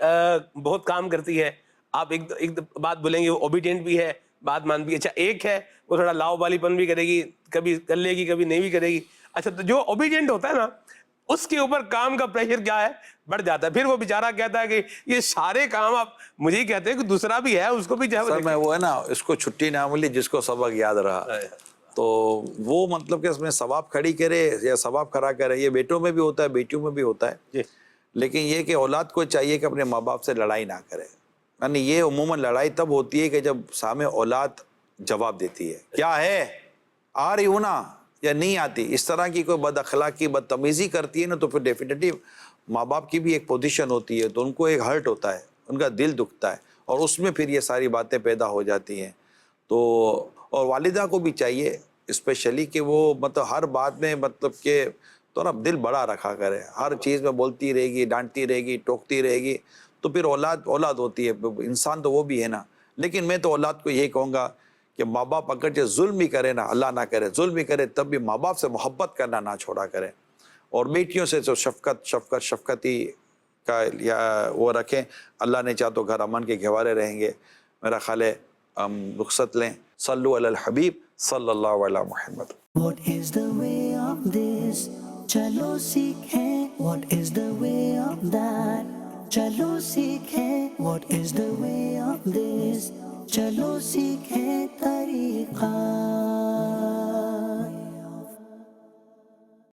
بہت کام کرتی ہے, آپ ایک بات بولیں گے وہ اوبیڈینٹ بھی ہے, بات مانتی ہے. اچھا ایک ہے وہ تھوڑا لاؤ بالی پن بھی کرے گی, کبھی کر لے گی کبھی نہیں بھی کرے گی. اچھا تو جو اوبیڈینٹ ہوتا ہے نا اس کے اوپر کام کا پریشر کیا ہے, بڑھ جاتا ہے. پھر وہ بیچارہ کہتا ہے کہ یہ سارے کام آپ مجھے ہی کہتے ہیں کہ دوسرا بھی ہے اس کو بھی جو سر میں وہ ہے نا اس کو چھٹی نہ ملی جس کو سبق یاد رہا, تو وہ مطلب کہ اس میں ثواب کھڑی کرے یا ثواب کھڑا کرے. یہ بیٹوں میں بھی ہوتا ہے بیٹیوں میں بھی ہوتا ہے, لیکن یہ کہ اولاد کو چاہیے کہ اپنے ماں باپ سے لڑائی نہ کرے. یعنی یہ عموماً لڑائی تب ہوتی ہے کہ جب سامنے اولاد جواب دیتی ہے کیا ہے آ رہی ہوں نا یا نہیں آتی, اس طرح کی کوئی بد اخلاقی بدتمیزی کرتی ہے نا, تو پھر ڈیفینیٹلی ماں باپ کی بھی ایک پوزیشن ہوتی ہے, تو ان کو ایک ہرٹ ہوتا ہے, ان کا دل دکھتا ہے, اور اس میں پھر یہ ساری باتیں پیدا ہو جاتی ہیں. تو اور والدہ کو بھی چاہیے اسپیشلی کہ وہ مطلب ہر بات میں مطلب کہ تھوڑا دل بڑا رکھا کرے, ہر چیز میں بولتی رہے گی, ڈانٹتی رہے گی, ٹوکتی رہے گی, تو پھر اولاد ہوتی ہے, انسان تو وہ بھی ہے نا. لیکن میں تو اولاد کو یہی کہوں گا کہ ماں باپ اگر جو ظلم بھی کرے نا, اللہ نہ کرے ظلم بھی کرے, تب بھی ماں باپ سے محبت کرنا نہ چھوڑا کرے, اور بیٹیوں سے جو شفقتی کا یا وہ رکھیں. اللہ نے چاہ تو گھر امن کے گہوارے رہیں گے. میرا خیال ہے ہم رخصت لیں. صلو علی الحبیب صلی اللہ علیہ محمد. What is the way of this? چلو سیکھیں. What is the way of that? چلو سیکھیں. What is the way of this? چلو سیکھیں طریقہ